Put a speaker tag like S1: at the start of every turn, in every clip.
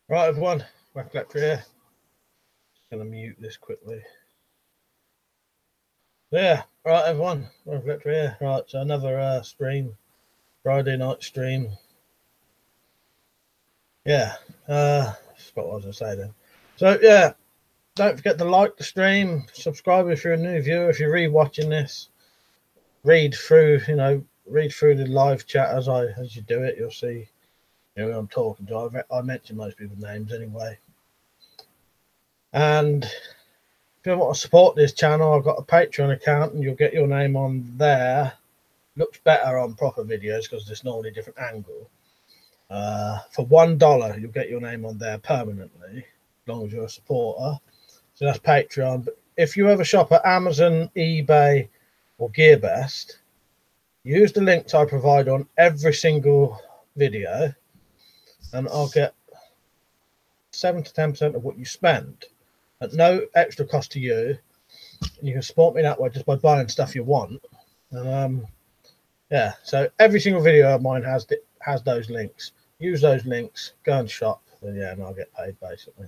S1: Right, everyone, WeaponCollector here. Just going to mute this quickly. Yeah, right, everyone, WeaponCollector here. Right, so another stream, Friday night stream. Yeah, forgot what I was going to say then. So, yeah, don't forget to like the stream, subscribe if you're a new viewer, if you're re-watching this. Read through the live chat as you do it. You'll see who I'm talking to. I mention most people's names anyway. And if you want to support this channel, I've got a Patreon account and you'll get your name on there. Looks better on proper videos because there's normally a different angle. For $1, you'll get your name on there permanently, as long as you're a supporter. So that's Patreon. But if you ever shop at Amazon, eBay, or GearBest, use the links I provide on every single video, and I'll get 7 to 10% of what you spend at no extra cost to you. And you can support me that way just by buying stuff you want. And yeah, so every single video of mine has those links. Use those links, go and shop, and yeah, and I'll get paid basically.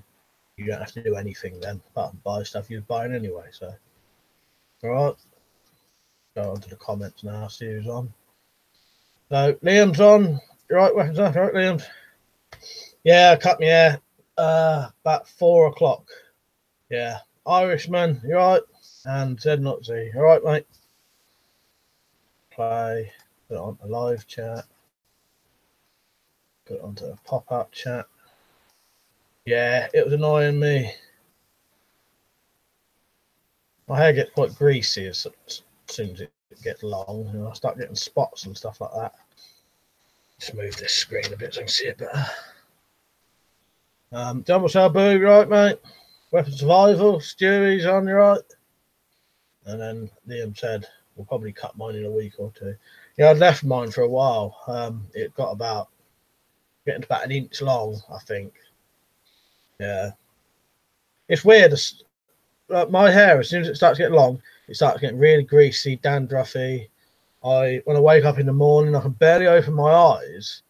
S1: You don't have to do anything then, apart from buy stuff you're buying anyway. So, all right, go on to the comments now. See who's on. So Liam's on. Right, weapons off. Right, Liam. Yeah, cut me hair. About 4 o'clock. Yeah, Irishman. You right? And Zed not Z. All right, mate. Play. Put it on a live chat. Put it onto a pop-up chat. Yeah, it was annoying me. My hair gets quite greasy as soon as it gets long. You know, I start getting spots and stuff like that. Just move this screen a bit so I can see it better. Double Cell Boo, right, mate? Weapon Survival, Stewie's on, you right? And then Liam said, we'll probably cut mine in a week or two. Yeah, I'd left mine for a while. It got getting about an inch long, I think. Yeah. It's weird. My hair, as soon as it starts getting long, it starts getting really greasy, dandruffy. When I wake up in the morning, I can barely open my eyes.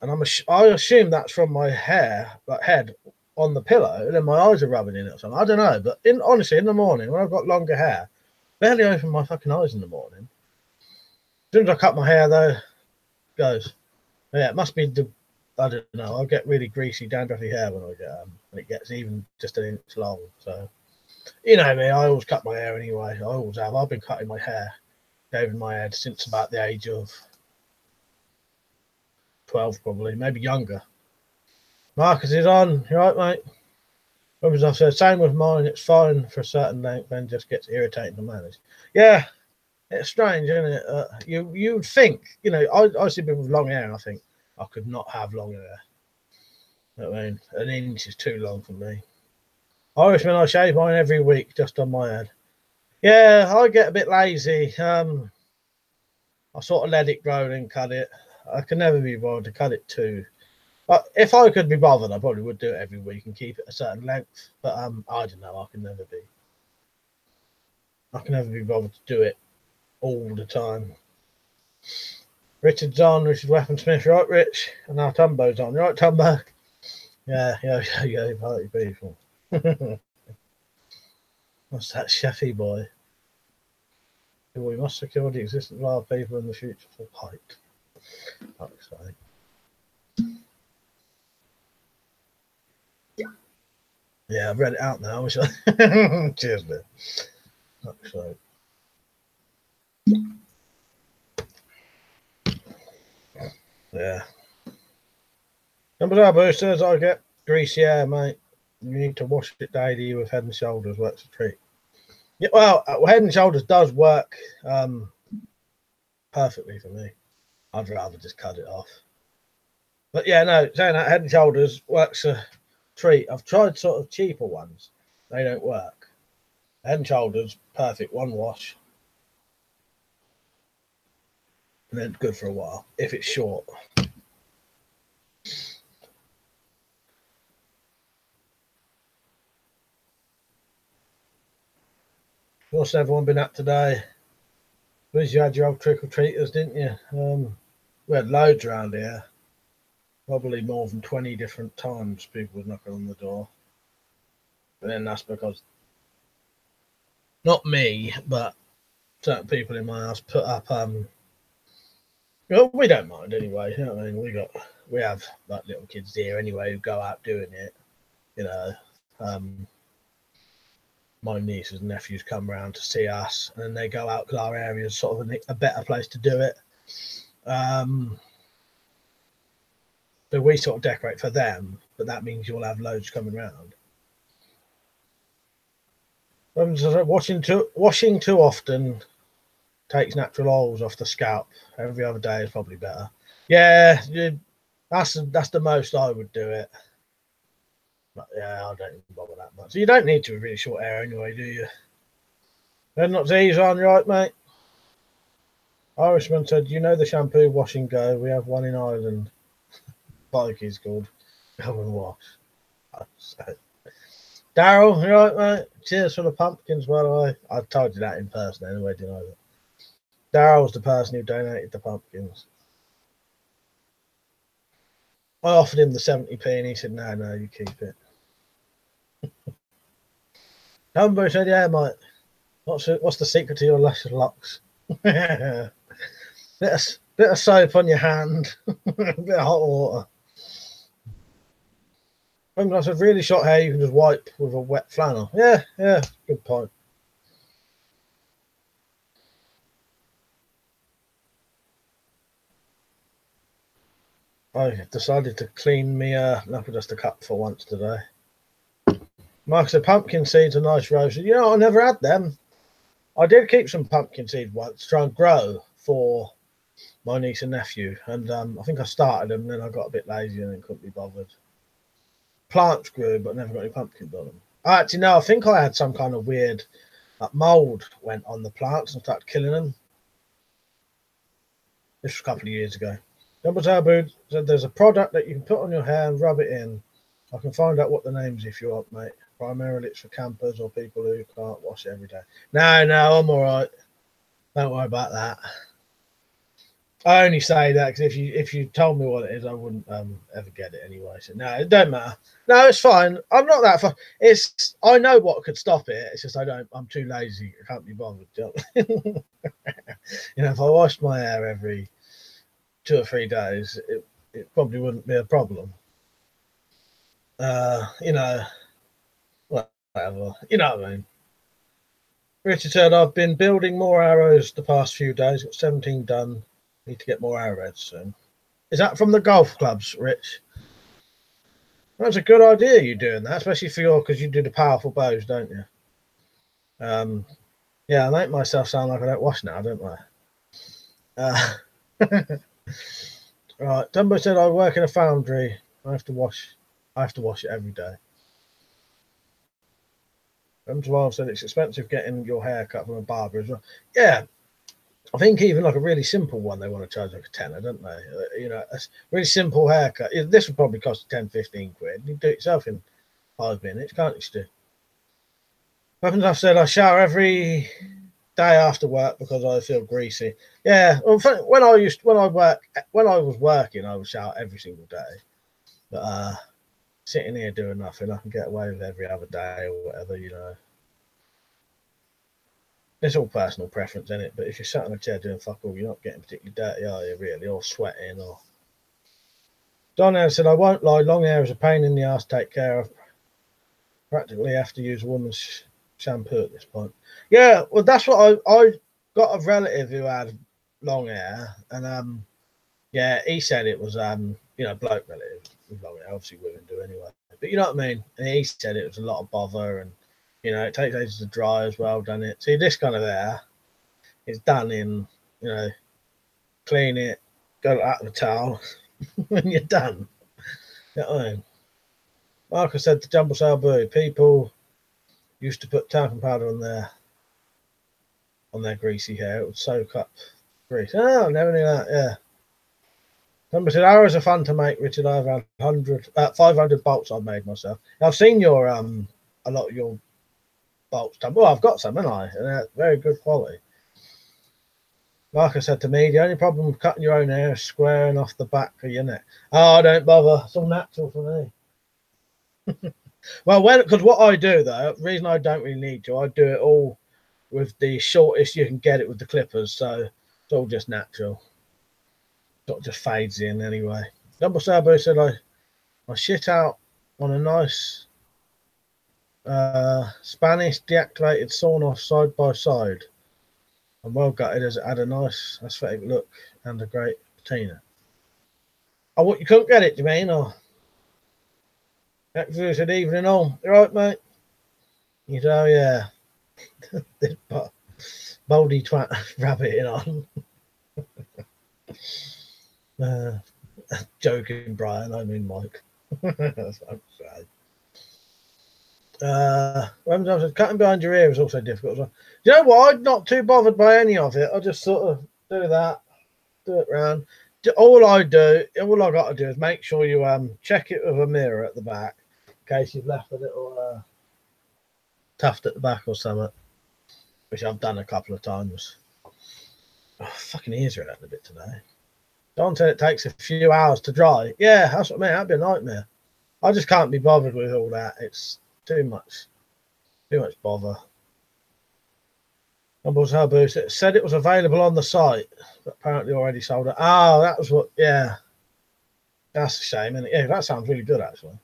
S1: And I assume that's from my hair, like head on the pillow, and then my eyes are rubbing in it or something. I don't know. But honestly, in the morning, when I've got longer hair, barely open my fucking eyes in the morning. As soon as I cut my hair, though, it goes. Yeah, it must be I don't know. I'll get really greasy, dandruffy hair when it gets even just an inch long. So, you know me, I always cut my hair anyway. I always have. I've been cutting my hair, shaving my head since about the age of 12, probably, maybe younger. Marcus is on. You right, mate? As I said, same with mine. It's fine for a certain length, then just gets irritating to manage. Yeah, it's strange, isn't it? You'd think, you know, I see people with long hair, and I think I could not have long hair. I mean, an inch is too long for me. Irishman, I shave mine every week just on my head. Yeah, I get a bit lazy. I sort of let it grow and cut it. I can never be bothered to cut it too. But if I could be bothered, I probably would do it every week and keep it a certain length. But I don't know. I can never be bothered to do it all the time. Richard's on. Richard Weaponsmith, right, Rich? And now Tumbo's on. Right, Tumbo? Yeah, party people. What's that Sheffy boy? We must secure the existence of our people in the future for height. Fuck's sake. Yeah, I've read it out now. Cheers, man. Fuck's sake. Yeah. Number Abu says I get greasy hair, mate. You need to wash it daily with Head and Shoulders. Works a treat. Yeah, well, Head and Shoulders does work perfectly for me. I'd rather just cut it off. But yeah, no, saying that, Head and Shoulders works a treat. I've tried sort of cheaper ones. They don't work. Head and Shoulders, perfect. One wash. And then good for a while, if it's short. What's everyone been up today? You had your old trick-or-treaters, didn't you? We had loads around here. Probably more than 20 different times people were knocking on the door. But then that's because not me, but certain people in my house put up well, we don't mind anyway, you know what I mean? We have like little kids here anyway who go out doing it, you know. My nieces and nephews come around to see us, and they go out because our area is sort of a better place to do it. So we sort of decorate for them, but that means you'll have loads coming around. Washing too often takes natural oils off the scalp. Every other day is probably better. Yeah, that's the most I would do it. But yeah, I don't even bother that much. You don't need to have really short hair anyway, do you? They're not these on, right, mate? Irishman said, you know the shampoo Wash and Go? We have one in Ireland. Bike is called Go and Wash. Daryl, you right, mate? Cheers for the pumpkins, by the way. I told you that in person anyway, didn't I? Daryl's the person who donated the pumpkins. I offered him the 70p and he said, no, you keep it. Dumbo said, yeah, mate. What's the secret to your luscious locks? bit of soap on your hand, a bit of hot water. When I said really short hair, you can just wipe with a wet flannel. Yeah, good point. I decided to clean me knuckle duster cup for once today. Mark said pumpkin seeds are nice roasted. You know, I never had them. I did keep some pumpkin seeds once to try and grow for my niece and nephew, and I think I started them, and then I got a bit lazy and then couldn't be bothered. Plants grew, but never got any pumpkins on them. Actually, no, I think I had some kind of weird mold went on the plants and started killing them. This was a couple of years ago. Number Taboo said there's a product that you can put on your hair and rub it in. I can find out what the name is if you want, mate. Primarily it's for campers or people who can't wash it every day. No, I'm all right. Don't worry about that. I only say that because if you told me what it is, I wouldn't ever get it anyway. So no, it don't matter. No, it's fine. I'm not that far. I know what could stop it. It's just I'm too lazy. I can't be bothered. You know, if I washed my hair every 2 or 3 days, it probably wouldn't be a problem. You know, whatever. You know what I mean. Richard said, I've been building more arrows the past few days. Got 17 done. Need to get more arrowheads soon. Is that from the golf clubs, Rich? That's a good idea, you doing that, especially for because you do the powerful bows, don't you? Yeah, I make myself sound like I don't wash now, don't I? Right, Dumbo said I work in a foundry. I have to wash it every day. M12 said it's expensive getting your hair cut from a barber as well. Yeah, I think even like a really simple one, they want to charge like a tenner, don't they? You know, a really simple haircut. This would probably cost 10, 15 quid. You do it yourself in 5 minutes, can't you, Stu? Weapons, I've said I shower every day after work because I feel greasy. Yeah, well, when I was working, I would shower every single day. But sitting here doing nothing, I can get away with every other day or whatever, you know. It's all personal preference, isn't it? But if you're sat in a chair doing fuck all, you're not getting particularly dirty, are you, really? Or sweating, or... Don said, I won't lie, long hair is a pain in the ass to take care of. Practically have to use a woman's shampoo at this point. Yeah, well, that's what I got a relative who had long hair, and yeah, he said it was you know, bloke relative with long hair. Obviously women do anyway, but you know what I mean. And he said it was a lot of bother, and you know, it takes ages to dry as well, doesn't it? See, this kind of hair is done in, you know, clean it, go out of the towel, and you're done. You know what I mean? Like I said, the Jumble Sale Boo, people used to put talcum powder on their greasy hair. It would soak up grease. Oh, never knew that. Yeah. Somebody said arrows are fun to make, Richard. I've had 500 bolts I've made myself. Now, I've seen your a lot of your bolts done. Well, I've got some, haven't I? And they're very good quality. Like I said to me, the only problem with cutting your own hair is squaring off the back of your neck. Oh, don't bother. It's all natural for me. Well, because what I do, though, the reason I don't really need to, I do it all with the shortest you can get it with the clippers. So it's all just natural. Sort of just fades in anyway. Double Sabo said I shit out on a nice Spanish deactivated sawn off side by side. I'm well gutted as it had a nice aesthetic look and a great patina. Oh, what, you couldn't get it, do you mean? Or Exodus said evening all. You right, mate? You know, yeah. Baldy twat rabbiting on. Joking, Brian. I mean, Mike. That's what I'm saying. Cutting behind your ear is also difficult. Do you know what? I'm not too bothered by any of it. I just sort of do that, do it round. All I got to do is make sure you check it with a mirror at the back, in case you've left a little tuft at the back or something, which I've done a couple of times. Oh, fucking ears are hurting a bit today. Don said it takes a few hours to dry. Yeah, that's what I mean. That'd be a nightmare. I just can't be bothered with all that. It's too much bother. Numbers Habu said it was available on the site, but apparently already sold it. Oh, that was what. Yeah, that's a shame, isn't it? Yeah, that sounds really good actually.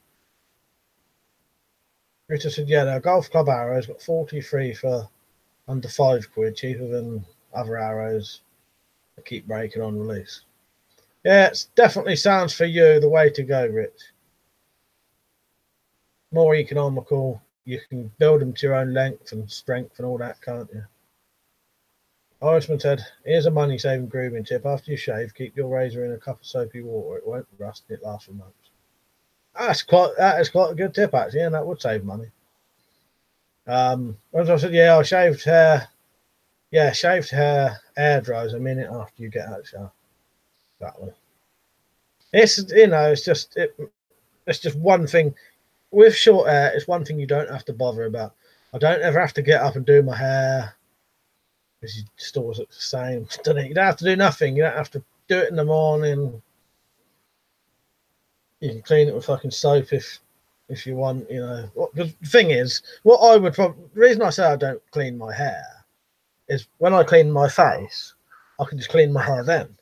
S1: Rita said, yeah, the golf club arrows got 43 for under £5, cheaper than other arrows that keep breaking on release. Yeah, it definitely sounds for you the way to go, Rich. More economical. You can build them to your own length and strength and all that, can't you? Irishman said, here's a money-saving grooming tip. After you shave, keep your razor in a cup of soapy water. It won't rust and it lasts for months. That is quite a good tip, actually, and that would save money. As I said, yeah, shaved hair air dries a minute after you get out of the shower. Exactly. It's just one thing. With short hair, it's one thing you don't have to bother about. I don't ever have to get up and do my hair. Because you just always look the same. You don't have to do nothing. You don't have to do it in the morning. You can clean it with fucking soap if you want, you know. The thing is, the reason I say I don't clean my hair is when I clean my face, I can just clean my hair then.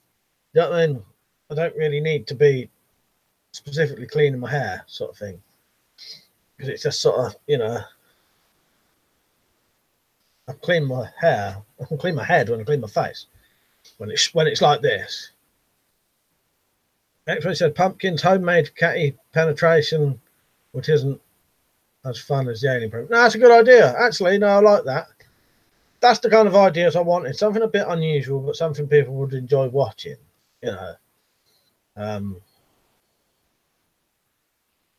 S1: You know what I mean? I don't really need to be specifically cleaning my hair, sort of thing. Because it's just sort of, you know, I clean my hair. I can clean my head when I clean my face. When it's like this. Actually said pumpkin's homemade catty penetration, which isn't as fun as the alien program. No, that's a good idea. Actually, no, I like that. That's the kind of ideas I wanted. Something a bit unusual, but something people would enjoy watching. You know.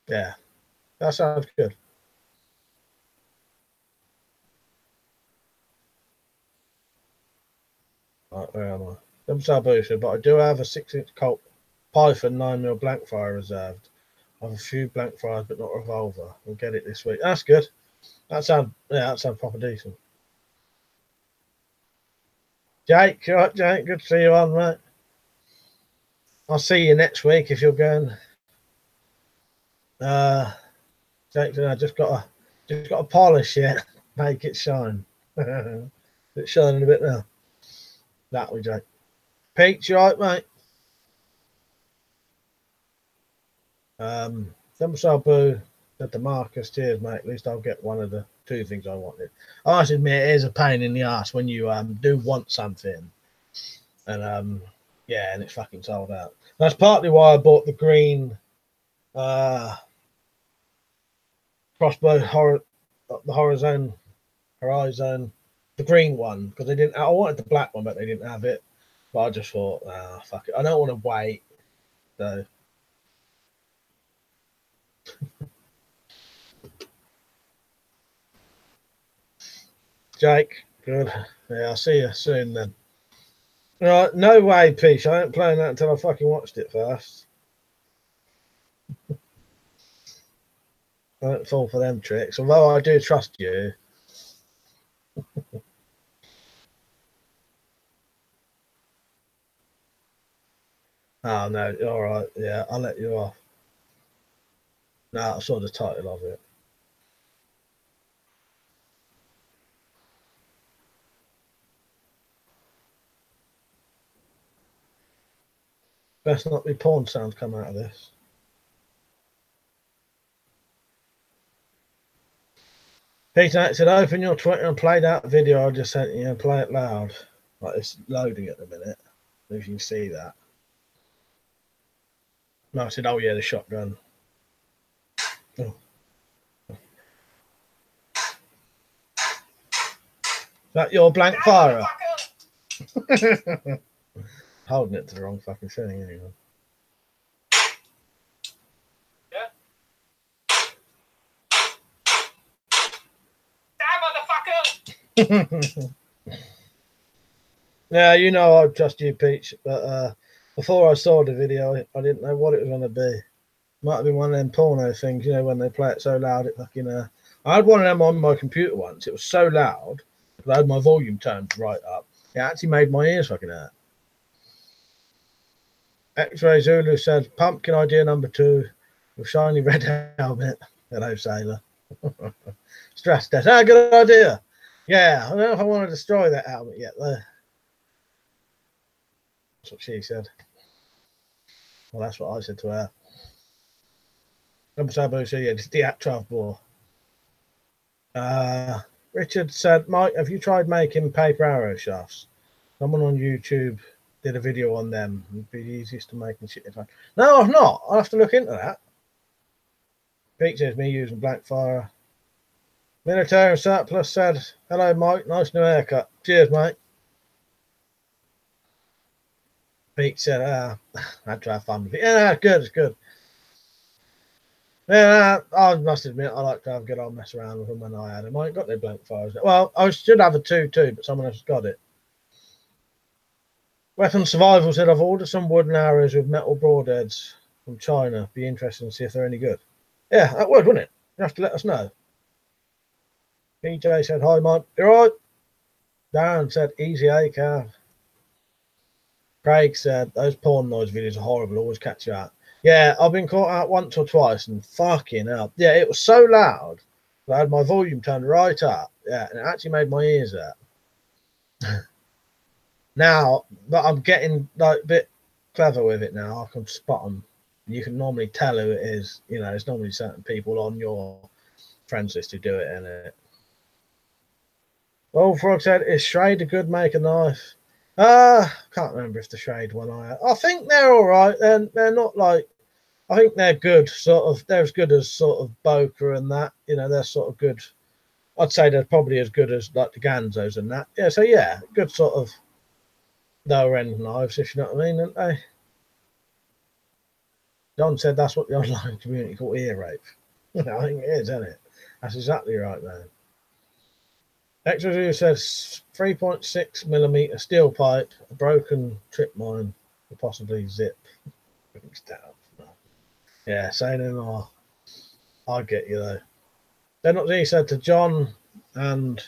S1: Yeah, that sounds good. Right, where am I? But I do have a 6-inch Colt Python 9mm blank fire reserved. I have a few blank fires, but not a revolver. We'll get it this week. That's good. That sounds proper decent. Jake, you right, Jake? Good to see you on, mate. I'll see you next week if you're going. Jake, I just got to polish it, make it shine. It's shining a bit now. That we Jake. Pete, you right, mate? Boo said to Marcus, cheers, mate. At least I'll get one of the 2 things I wanted. I must admit, it is a pain in the ass when you do want something, and yeah, and it's fucking sold out. That's partly why I bought the green crossbow the Horizon, the green one, because they didn't. I wanted the black one, but they didn't have it. But I just thought, fuck it. I don't want to wait. So. Jake, good. Yeah, I'll see you soon then. Right, no way, Peach. I ain't playing that until I fucking watched it first. I don't fall for them tricks, although I do trust you. Oh, no. All right. Yeah, I'll let you off. No, I saw the title of it. Best not be porn sounds come out of this. Peter said, open your Twitter and play that video I just sent you and play it loud. Like, it's loading at the minute. If you can see that. No, I said, oh yeah, the shotgun. Oh. Is that your blank fire? Holding it to the wrong fucking thing anyway. Yeah. Damn, motherfucker! Yeah, you know I trust you, Peach, but before I saw the video, I didn't know what it was going to be. Might have been one of them porno things, you know, when they play it so loud, it fucking. I had one of them on my computer once. It was so loud, I had my volume turned right up. It actually made my ears fucking hurt. X-Ray Zulu said, pumpkin idea number 2 with shiny red helmet. Hello, sailor. Stress test. Ah, good idea. Yeah, I don't know if I want to destroy that helmet yet, though. That's what she said. Well, that's what I said to her. Number Sabu said, yeah, just the act 12 bore. Richard said, Mike, have you tried making paper arrow shafts? Someone on YouTube did a video on them. It'd be the easiest to make and shit. No, I've not. I'll have to look into that. Pete says, me using blank fire. Military Surplus said, hello, Mike. Nice new haircut. Cheers, mate. Pete said, I'd try fun with it. Yeah, good. It's good. Yeah, I must admit, I like to have a good old mess around with them when I had them. I ain't got their blank fires. Well, I should have a 2-2, but someone else has got it. Weapon Survival said, I've ordered some wooden arrows with metal broadheads from China. Be interested to see if they're any good. Yeah, that would, wouldn't it? You have to let us know. PJ said, hi, Mike. You all right? Darren said, easy ACAV. Craig said, those porn noise videos are horrible. Always catch you out. Yeah, I've been caught out once or twice and fucking hell. Yeah, it was so loud that I had my volume turned right up. Yeah, and it actually made my ears hurt. Now, but I'm getting like a bit clever with it now. I can spot them. You can normally tell who it is. You know, there's normally certain people on your friends list who do it, in it. Well, Frog said, is Shrade a good make a knife? Can't remember if the Shrade one I think they're all right. They're not like, I think they're good. Sort of, they're as good as sort of Boca and that. You know, they're sort of good. I'd say they're probably as good as like the Ganzos and that. Yeah, so yeah, good sort of lower end knives, if you know what I mean, aren't they? Don said that's what the online community call ear rape. I think it is, isn't it? That's exactly right, man. X-Review says 3.6mm steel pipe, a broken trip mine, or possibly zip. Yeah, say no more. I get you though. Then what he said to John, and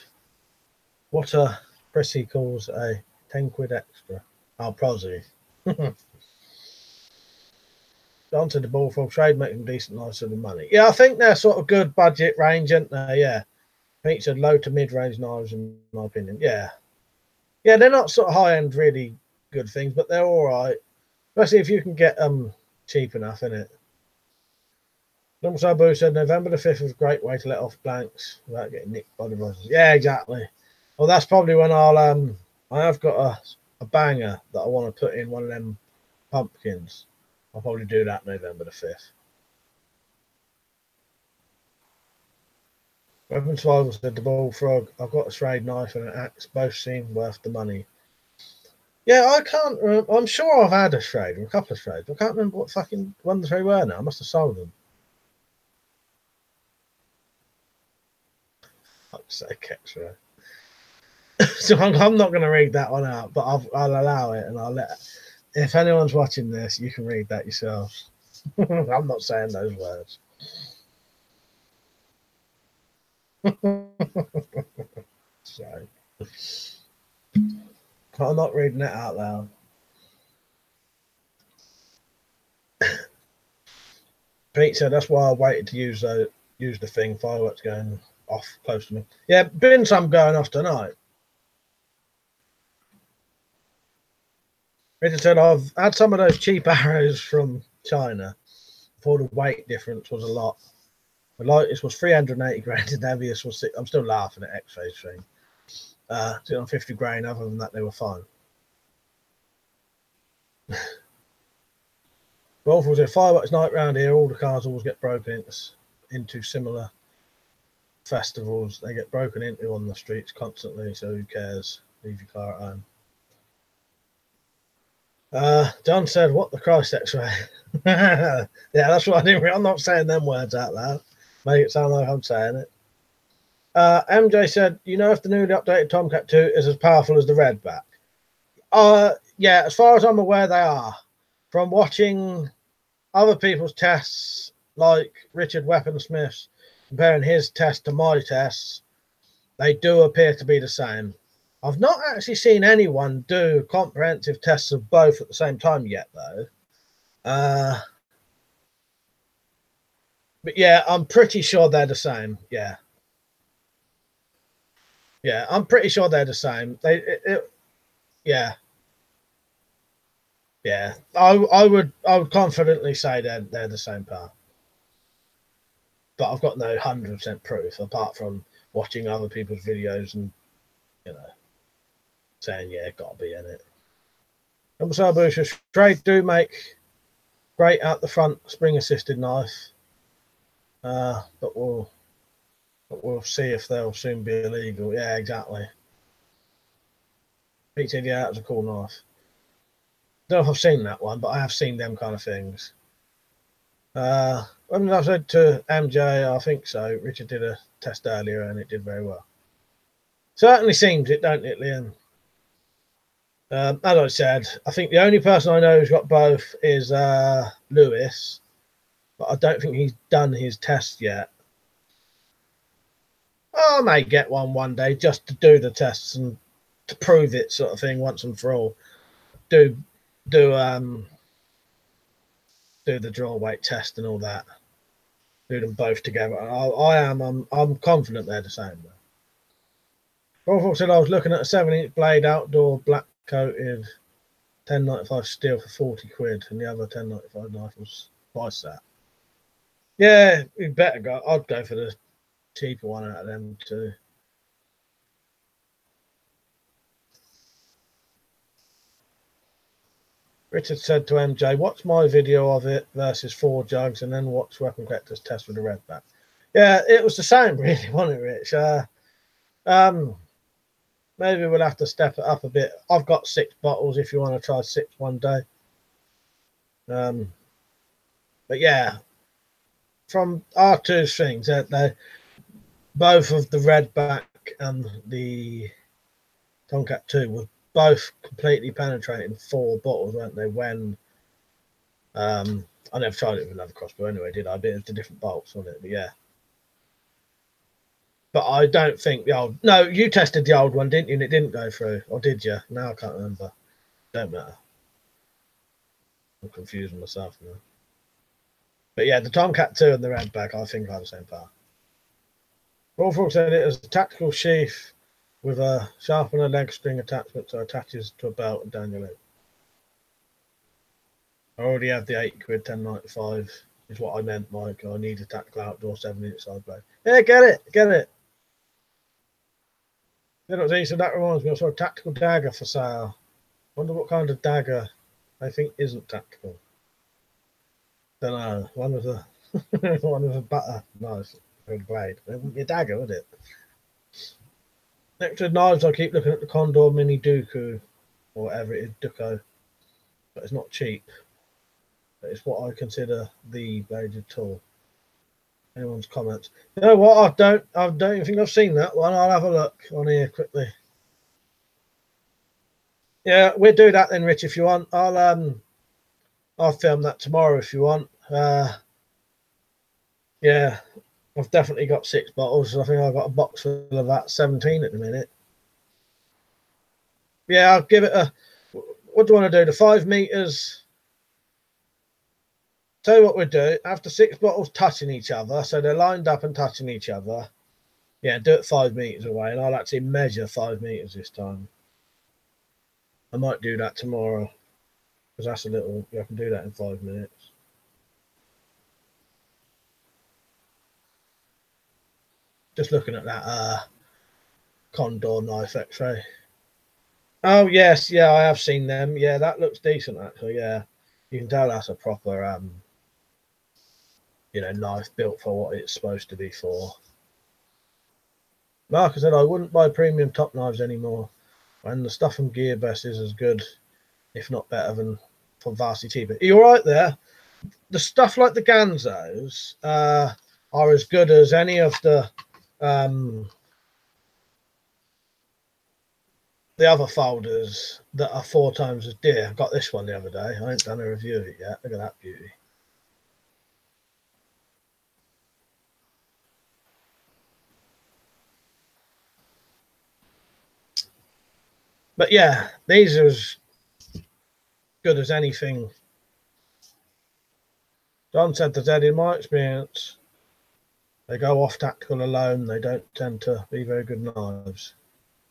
S1: what a Prissy calls a 10 quid extra. Oh, prosy. John said the Bullfrog trade make them decent, nicer than money. Yeah, I think they're sort of good budget range, aren't they? Yeah. Pete said low to mid-range knives, in my opinion. Yeah. Yeah, they're not sort of high-end, really good things, but they're all right. Especially if you can get them cheap enough, innit? Sabu said November the 5th was a great way to let off blanks without getting nicked by the buzzers. Yeah, exactly. Well, that's probably when I have got a banger that I want to put in one of them pumpkins. I'll probably do that November the 5th. Weapon Survival said the Bullfrog, I've got a Shrade knife and an axe, both seem worth the money. Yeah, I can't remember. I'm sure I've had a Shrade or a couple of Shrades. I can't remember what fucking ones they were now. I must have sold them. Fuck's sake, X-Ray. So I'm not going to read that one out, but I'll allow it, and I'll let. If anyone's watching this, you can read that yourselves. I'm not saying those words. So I'm not reading it out loud. Pete said that's why I waited to use the thing. Fireworks going off close to me. Yeah, been some going off tonight. Richard said I've had some of those cheap arrows from China. For the weight difference was a lot. The lightest was 380 grain, the heaviest was I'm still laughing at X-Phase thing. On 50 grain. Other than that, they were fine. Wolf was a fireworks night round here. All the cars always get broken into similar festivals. They get broken into on the streets constantly. So who cares? Leave your car at home. John said, "What the Christ X-ray?" Yeah, that's what I didn't. I'm not saying them words out loud. Make it sound like I'm saying it. MJ said, "You know, if the newly updated Tomcat 2 is as powerful as the Redback?" Yeah, as far as I'm aware, they are. From watching other people's tests, like Richard Weaponsmith's, comparing his test to my tests, they do appear to be the same. I've not actually seen anyone do comprehensive tests of both at the same time yet, though. But yeah, I'm pretty sure they're the same. Yeah. Yeah, I'm pretty sure they're the same. Yeah. Yeah. I would confidently say they're the same power. But I've got no 100% proof apart from watching other people's videos and, you know, saying, yeah, gotta be in it. Number Bush's trade do make great out the front spring assisted knife. But we'll see if they'll soon be illegal. Yeah, exactly. Pete said, yeah, that was a cool knife. Don't know if I've seen that one, but I have seen them kind of things. When I said to MJ, I think so. Richard did a test earlier and it did very well. Certainly seems it, don't it, Liam? As I said, I think the only person I know who's got both is Lewis, but I don't think he's done his test yet. I may get one day just to do the tests and to prove it, sort of thing, once and for all. Do the draw weight test and all that. Do them both together. I'm confident they're the same. Rolf said I was looking at a 7-inch blade outdoor black coated 1095 steel for 40 quid, and the other 1095 knife was twice that. Yeah, you better go. I'd go for the cheaper one out of them too. Richard said to MJ, watch my video of it versus 4 jugs and then watch WeaponCollector's test with the Redback. Yeah, it was the same, really, wasn't it, Rich? Maybe we'll have to step it up a bit. I've got 6 bottles if you want to try 6 one day. But yeah, from our 2 things, they both of the Redback and the Tomcat 2 were both completely penetrating 4 bottles, weren't they? When I never tried it with another crossbow anyway, did I? But it was the different bolts, wasn't it? But yeah. But I don't think the old... No, you tested the old one, didn't you? And it didn't go through. Or did you? No, I can't remember. Don't matter. I'm confusing myself now. But yeah, the Tomcat 2 and the Redback, I think, are the same power. Rolf said it as a tactical sheath with a sharpener leg string attachment, so attaches to a belt and down your leg. I already have the 80 quid 1095, is what I meant, Mike. I need a tactical outdoor 7-inch side blade. Yeah, get it. So that reminds me, I saw a tactical dagger for sale. Wonder what kind of dagger I think isn't tactical. Don't know. One with a butter knife or a blade. It wouldn't be a dagger, would it? Next to the knives, I keep looking at the Condor Mini Dooku, or whatever it is, Duco. But it's not cheap. But it's what I consider the bladed tool. Anyone's comments? You know what? I don't even think I've seen that one. I'll have a look on here quickly. Yeah, we'll do that then, Rich, if you want. I'll film that tomorrow if you want. Yeah, I've definitely got 6 bottles. I think I've got a box full of about 17 at the minute. Yeah, I'll give it a... What do you want to do? The 5 meters... tell you what we do. After 6 bottles touching each other, so they're lined up and touching each other. Yeah, do it 5 meters away, and I'll actually measure 5 meters this time. I might do that tomorrow, because that's a little. I can do that in 5 minutes. Just looking at that condor knife X-ray. Oh yes, yeah, I have seen them. Yeah, that looks decent actually. Yeah, you can tell that's a proper knife built for what it's supposed to be for. Like I said, I wouldn't buy premium top knives anymore, and the stuff from Gearbest is as good, if not better, than for vastly cheaper. Are you all right there? The stuff like the Ganzos are as good as any of the other folders that are 4 times as dear. I got this one the other day. I ain't done a review of it yet. Look at that beauty. But yeah, these are as good as anything. John said that in my experience, they go off tactical alone. They don't tend to be very good knives.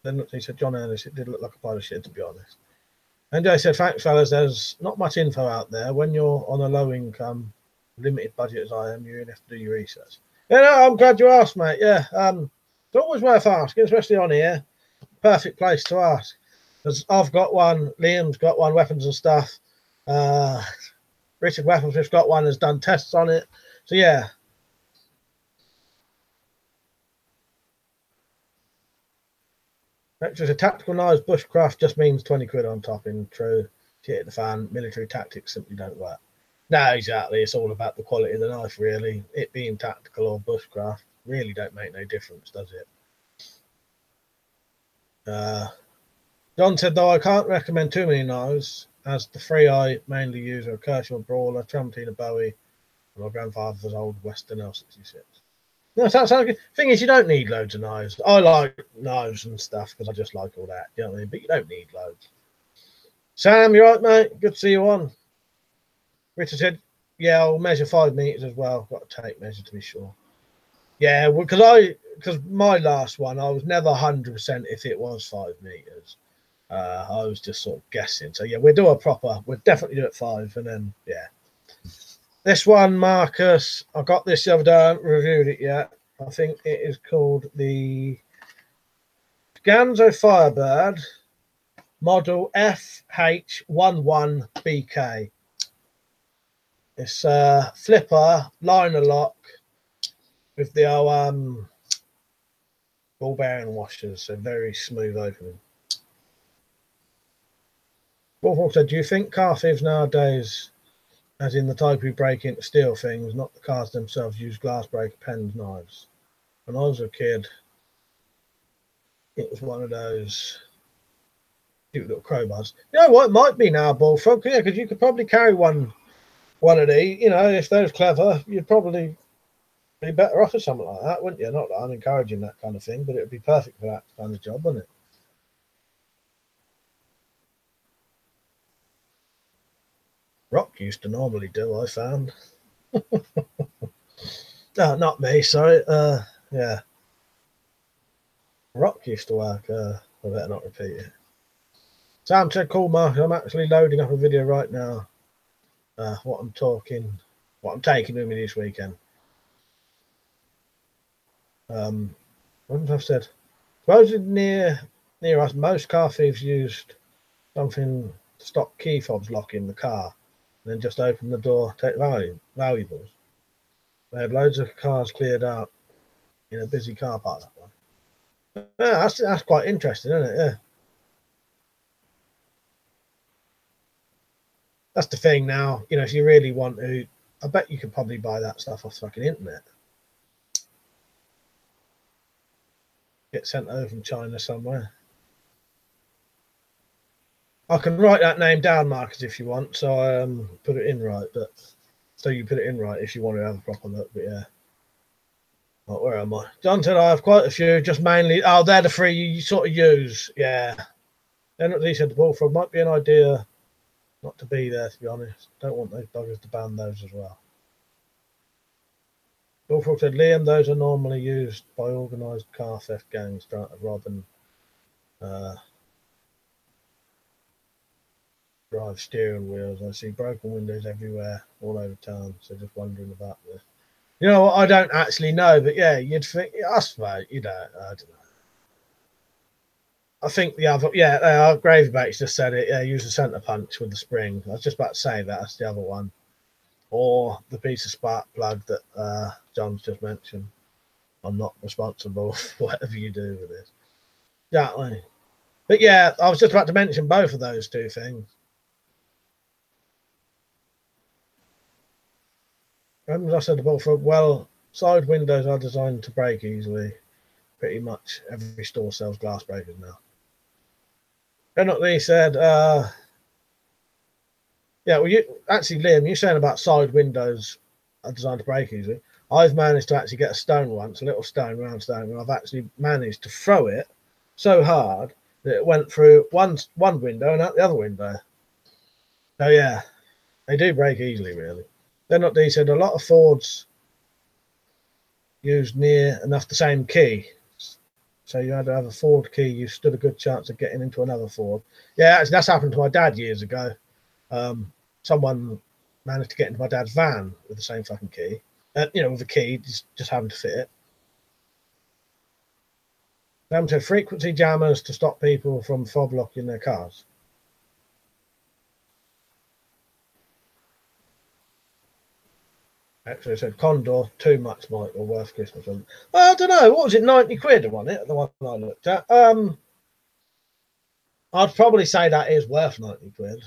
S1: Then he said, John Ellis, it did look like a pile of shit, to be honest. And I said, thanks, fellas, there's not much info out there. When you're on a low income, limited budget as I am, you really have to do your research. Yeah, no, I'm glad you asked, mate. Yeah, it's always worth asking, especially on here. Perfect place to ask. Because I've got one, Liam's got one, Weapons and Stuff. Richard Weaponsmith's got one, has done tests on it. So, yeah. Actually, a tactical knives bushcraft just means 20 quid on top in true shit at the fan. Military tactics simply don't work. No, exactly. It's all about the quality of the knife, really. It being tactical or bushcraft really don't make no difference, does it? John said, though, I can't recommend too many knives, as the 3 I mainly use are a Kershaw Brawler, Tramontina Bowie, and my grandfather's old Western L66. No, sounds good. Thing is, you don't need loads of knives. I like knives and stuff because I just like all that. You know what I mean? But you don't need loads. Sam, you right, mate? Good to see you on. Richard said, yeah, I'll measure 5 meters as well. Got a tape measure to be sure. Yeah, because my last one, I was never 100% if it was 5 meters. I was just sort of guessing. So yeah, we'll definitely do it 5, and then yeah. This one, Marcus, I got this the other day. I haven't reviewed it yet. I think it is called the Ganzo Firebird model FH11BK. It's a flipper, liner lock with the old ball bearing washers, so very smooth opening. Wolf said, do you think car thieves nowadays, as in the type who break into steal things, not the cars themselves, use glass breaker, pens, knives? When I was a kid, it was one of those cute little crowbars. You know what? It might be now, Bullfrog, yeah, because you could probably carry one of these. You know, if they're clever, you'd probably be better off with something like that, wouldn't you? Not that I'm encouraging that kind of thing, but it would be perfect for that kind of job, wouldn't it? Rock used to normally do, I found. No, not me, sorry. Yeah. Rock used to work. I better not repeat it. Sam said, cool, Mark. I'm actually loading up a video right now. What I'm taking with me this weekend. What have I said? Supposedly near us, most car thieves used something to stop key fobs locking the car, and then just open the door, take valuables. They had loads of cars cleared out in a busy car park. That one. Yeah, that's quite interesting, isn't it? Yeah. That's the thing now. You know, if you really want to, I bet you could probably buy that stuff off the fucking internet. Get sent over from China somewhere. I can write that name down, Marcus, if you want. So I put it in right, but so you put it in right if you want to have a proper look. But yeah. Right, where am I? John said I have quite a few, just mainly. Oh, they're the 3 you sort of use. Yeah. Then he said the Bullfrog might be an idea not to be there, to be honest. Don't want those buggers to ban those as well. Bullfrog said, Liam, those are normally used by organised car theft gangs trying to rob and drive steering wheels. I see broken windows everywhere, all over town. So just wondering about this. You know what? I don't actually know, but yeah, you'd think, I suppose, you know, I don't know. I think the other, yeah, Gravebait's just said it. Yeah, use the centre punch with the spring. I was just about to say that. That's the other one. Or the piece of spark plug that John's just mentioned. I'm not responsible for whatever you do with this. Exactly. But yeah, I was just about to mention both of those two things. As I said to Bullfrog, well, side windows are designed to break easily. Pretty much every store sells glass breakers now. Lee said, yeah, well, actually, Liam, you're saying about side windows are designed to break easily. I've managed to actually get a stone once, a little stone, round stone, and I've actually managed to throw it so hard that it went through one window and out the other window. So yeah, they do break easily, really. Lee said a lot of Fords used near enough the same key. So you had to have a Ford key, you stood a good chance of getting into another Ford. Yeah, actually, that's happened to my dad years ago. Someone managed to get into my dad's van with the same fucking key. You know, with a key, just happened to fit it. Them to frequency jammers to stop people from fob locking their cars. Actually, I said Condor, too much, Michael, worth Christmas. Well, I don't know, what was it, 90 quid, wasn't it? The one I looked at. I'd probably say that is worth 90 quid.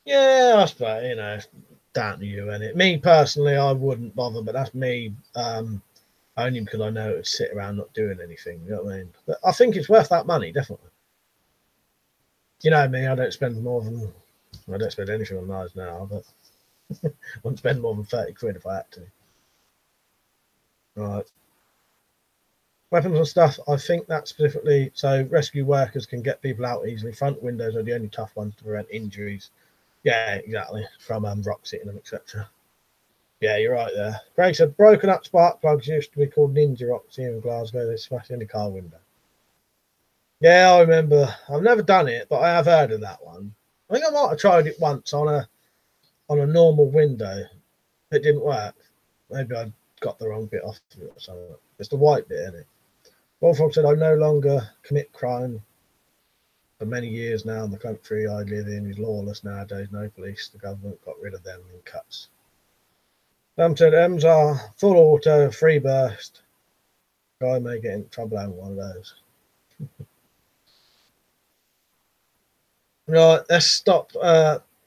S1: Yeah, I suppose, you know, down to you, innit? Me personally, I wouldn't bother, but that's me, only because I know it would sit around not doing anything, you know what I mean? But I think it's worth that money, definitely. You know me, I don't spend anything on knives now, but I wouldn't spend more than 30 quid if I had to. Right. Weapons and stuff, I think that specifically, so rescue workers can get people out easily. Front windows are the only tough ones to prevent injuries. Yeah, exactly, from rocks hitting them, etc. Yeah, you're right there. Greg said, broken up spark plugs used to be called ninja rocks here in Glasgow. They smash any car window. Yeah, I remember. I've never done it, but I have heard of that one. I think I might have tried it once on a normal window. It didn't work. Maybe I got the wrong bit off of it or something. It's the white bit, isn't it? Wolfrog said, I no longer commit crime. For many years now in the country I live in is lawless nowadays. No police. The government got rid of them in cuts. Said, M's are full auto, free burst. Guy may get in trouble having one of those. Right, let's stop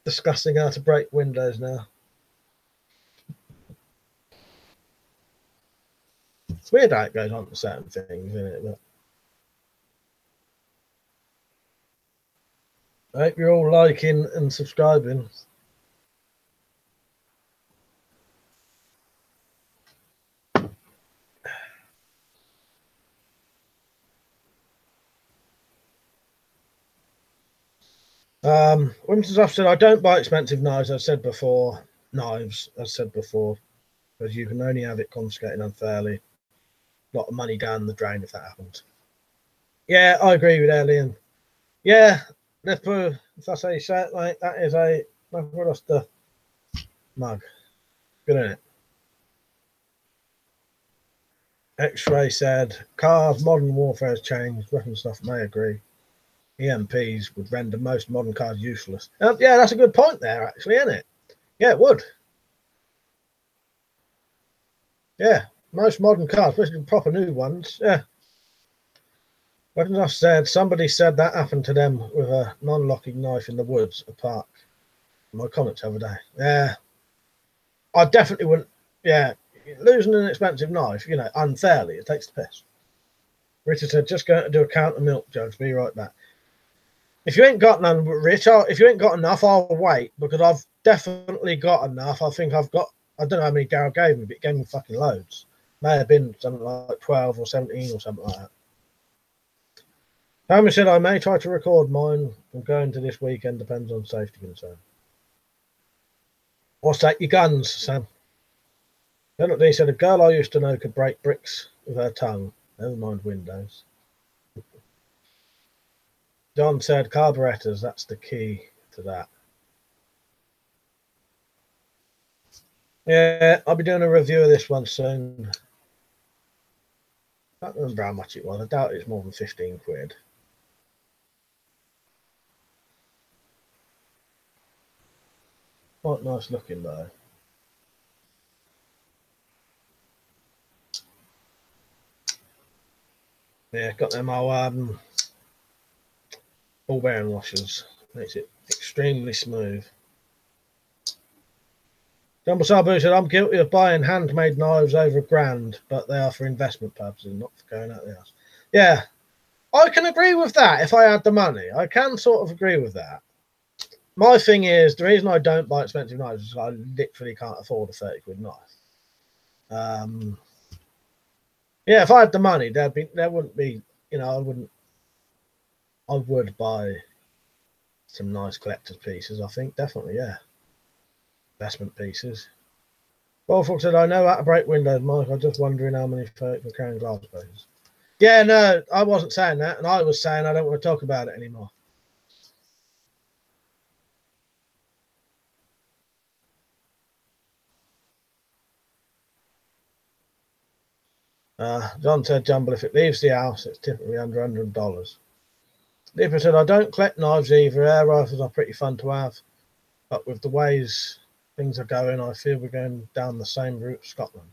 S1: discussing how to break windows now. It's weird how it goes on to certain things, isn't it? But I hope you're all liking and subscribing. Winston's officer, I don't buy expensive knives, I've said before. Because you can only have it confiscated unfairly. A lot of money down the drain if that happens. Yeah, I agree with Liam. Yeah, if I say so, like, that is a the mug. Good, isn't it? X-Ray said, cars, modern warfare has changed. Weapon stuff, may agree. EMPs would render most modern cars useless. Yeah, that's a good point there, actually, isn't it? Yeah, it would. Yeah, most modern cars, especially proper new ones. Yeah. Weapons I said, somebody said that happened to them with a non-locking knife in the woods, a park. My comments the other day. Yeah. I definitely wouldn't. Yeah. Losing an expensive knife, you know, unfairly, it takes the piss. Richard said, just going to do a count of milk jugs. Be right back. If you ain't got none, Rich, if you ain't got enough, I'll wait, because I've definitely got enough. I think I've got, I don't know how many Daryl gave me, but it gave me fucking loads. May have been something like 12 or 17 or something like that. Sammy said, I may try to record mine. I'm going to this weekend, depends on safety concern. What's that? Your guns, Sam? Then he said, a girl I used to know could break bricks with her tongue. Never mind windows. John said, carburetors, that's the key to that. Yeah, I'll be doing a review of this one soon. I don't remember how much it was. I doubt it's more than 15 quid. Quite nice looking though. Yeah, got them old ball bearing washers. Makes it extremely smooth. Jumbo Sabu said, I'm guilty of buying handmade knives over £1,000, but they are for investment purposes, not for going out the house. Yeah, I can agree with that if I had the money. I can sort of agree with that. My thing is, the reason I don't buy expensive knives is I literally can't afford a 30 quid knife. Yeah, if I had the money, there wouldn't be, you know, I would buy some nice collector's pieces, I think, definitely, yeah. Investment pieces. Wolfrock said, I know how to break windows, Mike. I'm just wondering how many folk are carrying glass bones. Yeah, no, I wasn't saying that, and I was saying I don't want to talk about it anymore. John said, Jumble, if it leaves the house, it's typically under $100. Dipper said, I don't collect knives either. Air rifles are pretty fun to have, but with the ways things are going, I feel we're going down the same route Scotland.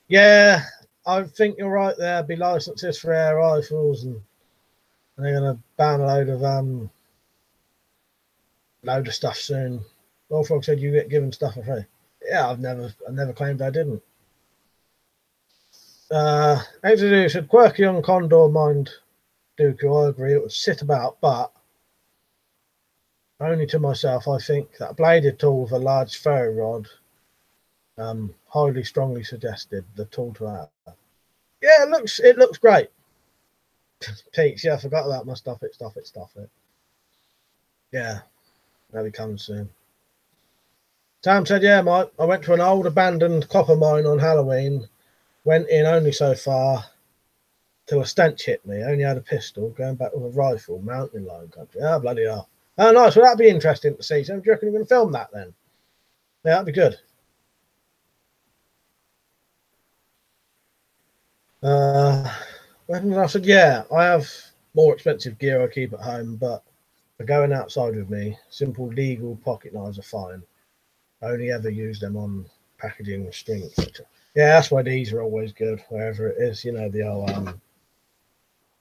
S1: Yeah, I think you're right there. There'll be licenses for air rifles, and they're going to ban a load of stuff soon. Wolfrog said you get given stuff for free. Yeah, I never claimed I didn't. Exeter said, quirky on Condor mind Dooku, I agree, it would sit about, but only to myself, I think that a bladed tool with a large ferro rod, highly strongly suggested the tool to have. Yeah, it looks great. Peach, yeah, I forgot about my stuff it. Yeah, that'll be coming soon. Sam said, yeah, Mike, I went to an old abandoned copper mine on Halloween, went in only so far till a stench hit me. Only had a pistol, going back with a rifle, mountain lion country. Ah, bloody hell. Oh, nice. Well, that'd be interesting to see. So, do you reckon you're going to film that then? Yeah, that'd be good. And I said, yeah, I have more expensive gear I keep at home, but for going outside with me, simple legal pocket knives are fine. I only ever use them on packaging and string, etc. Yeah, that's why these are always good, wherever it is. You know, the old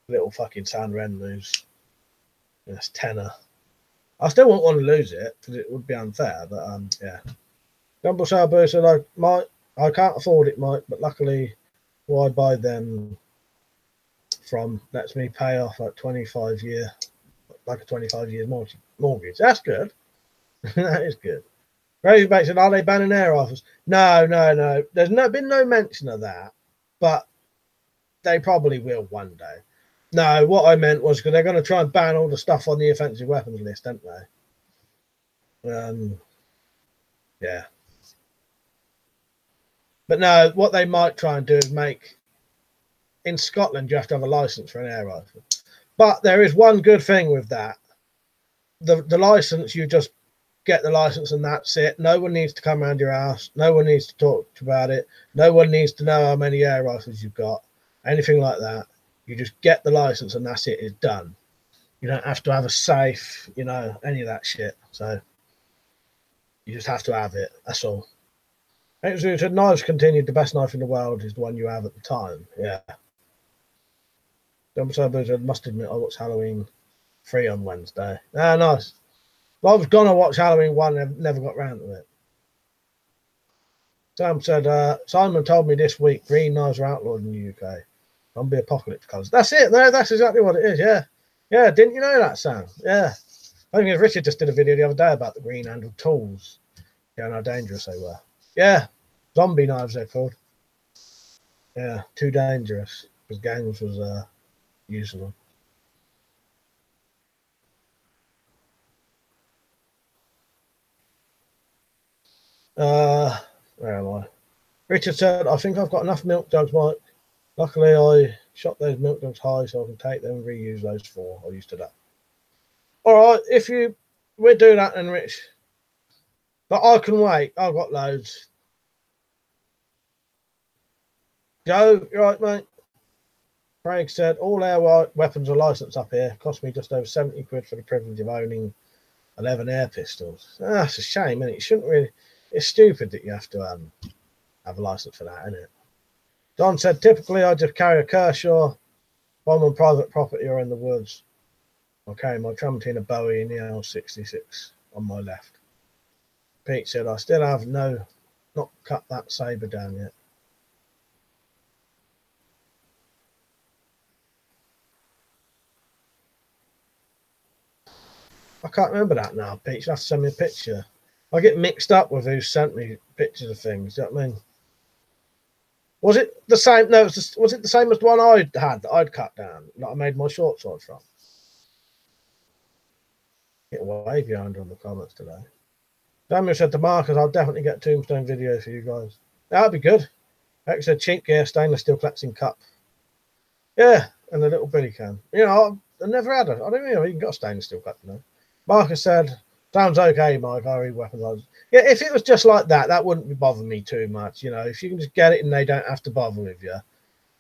S1: little fucking San Ren moves. It's tenner. I still wouldn't want to lose it because it would be unfair, but yeah. Jumbo Sabu said, I can't afford it, Mike, but luckily who I buy them from lets me pay off like a 25 year mortgage. That's good. That is good. Razorback said, are they banning air rifles? No. There's been no mention of that, but they probably will one day. No, what I meant was because they're going to try and ban all the stuff on the offensive weapons list, aren't they? Yeah. But no, what they might try and do is make, in Scotland, you have to have a license for an air rifle. But there is one good thing with that. The license, you just get the license and that's it. No one needs to come around your house. No one needs to talk about it. No one needs to know how many air rifles you've got. Anything like that. You just get the license and that's it. It's done. You don't have to have a safe, you know, any of that shit. So you just have to have it. That's all. Actually, said knives continued. The best knife in the world is the one you have at the time. Yeah. I must admit, I watched Halloween 3 on Wednesday. Ah, nice. Well, I was gonna watch Halloween 1, and never got round to it. Sam said, Simon told me this week green knives are outlawed in the UK. Zombie apocalypse colours. That's it. No, that's exactly what it is. Yeah. Yeah. Didn't you know that, Sam? Yeah. I think Richard just did a video the other day about the green handled tools. Yeah, and how dangerous they were. Yeah. Zombie knives, they're called. Yeah. Too dangerous because gangs was using them. Where am I? Richard said, I think I've got enough milk jugs, Mike. Luckily, I shot those milk jugs high so I can take them and reuse those 4 I used today. All right, we'll do that then, Rich. But I can wait. I've got loads. Joe, you right, mate? Craig said, all air weapons are licensed up here. Cost me just over 70 quid for the privilege of owning 11 air pistols. That's a shame, isn't it? You shouldn't really. It's stupid that you have to have a license for that, isn't it? Don said, typically I just carry a Kershaw, bomb on private property or in the woods. I'll carry my Tramontina Bowie in the L66 on my left. Pete said, I still have not cut that sabre down yet. I can't remember that now, Pete. You'll have to send me a picture. I get mixed up with who sent me pictures of things. Do you know what I mean? Was it the same? No, was it the same as the one I had that I'd cut down that I made my short sword from? Get way behind on the comments today. Daniel said to Marcus, I'll definitely get Tombstone video for you guys. That'd be good. Like said, cheap gear, stainless steel collecting cup. Yeah, and a little billy can. You know, I never had it. I don't know. You can got a stainless steel cup, you know. Marcus said, sounds okay, Mike. I read weapons. Yeah, if it was just like that, that wouldn't bother me too much. You know, if you can just get it and they don't have to bother with you,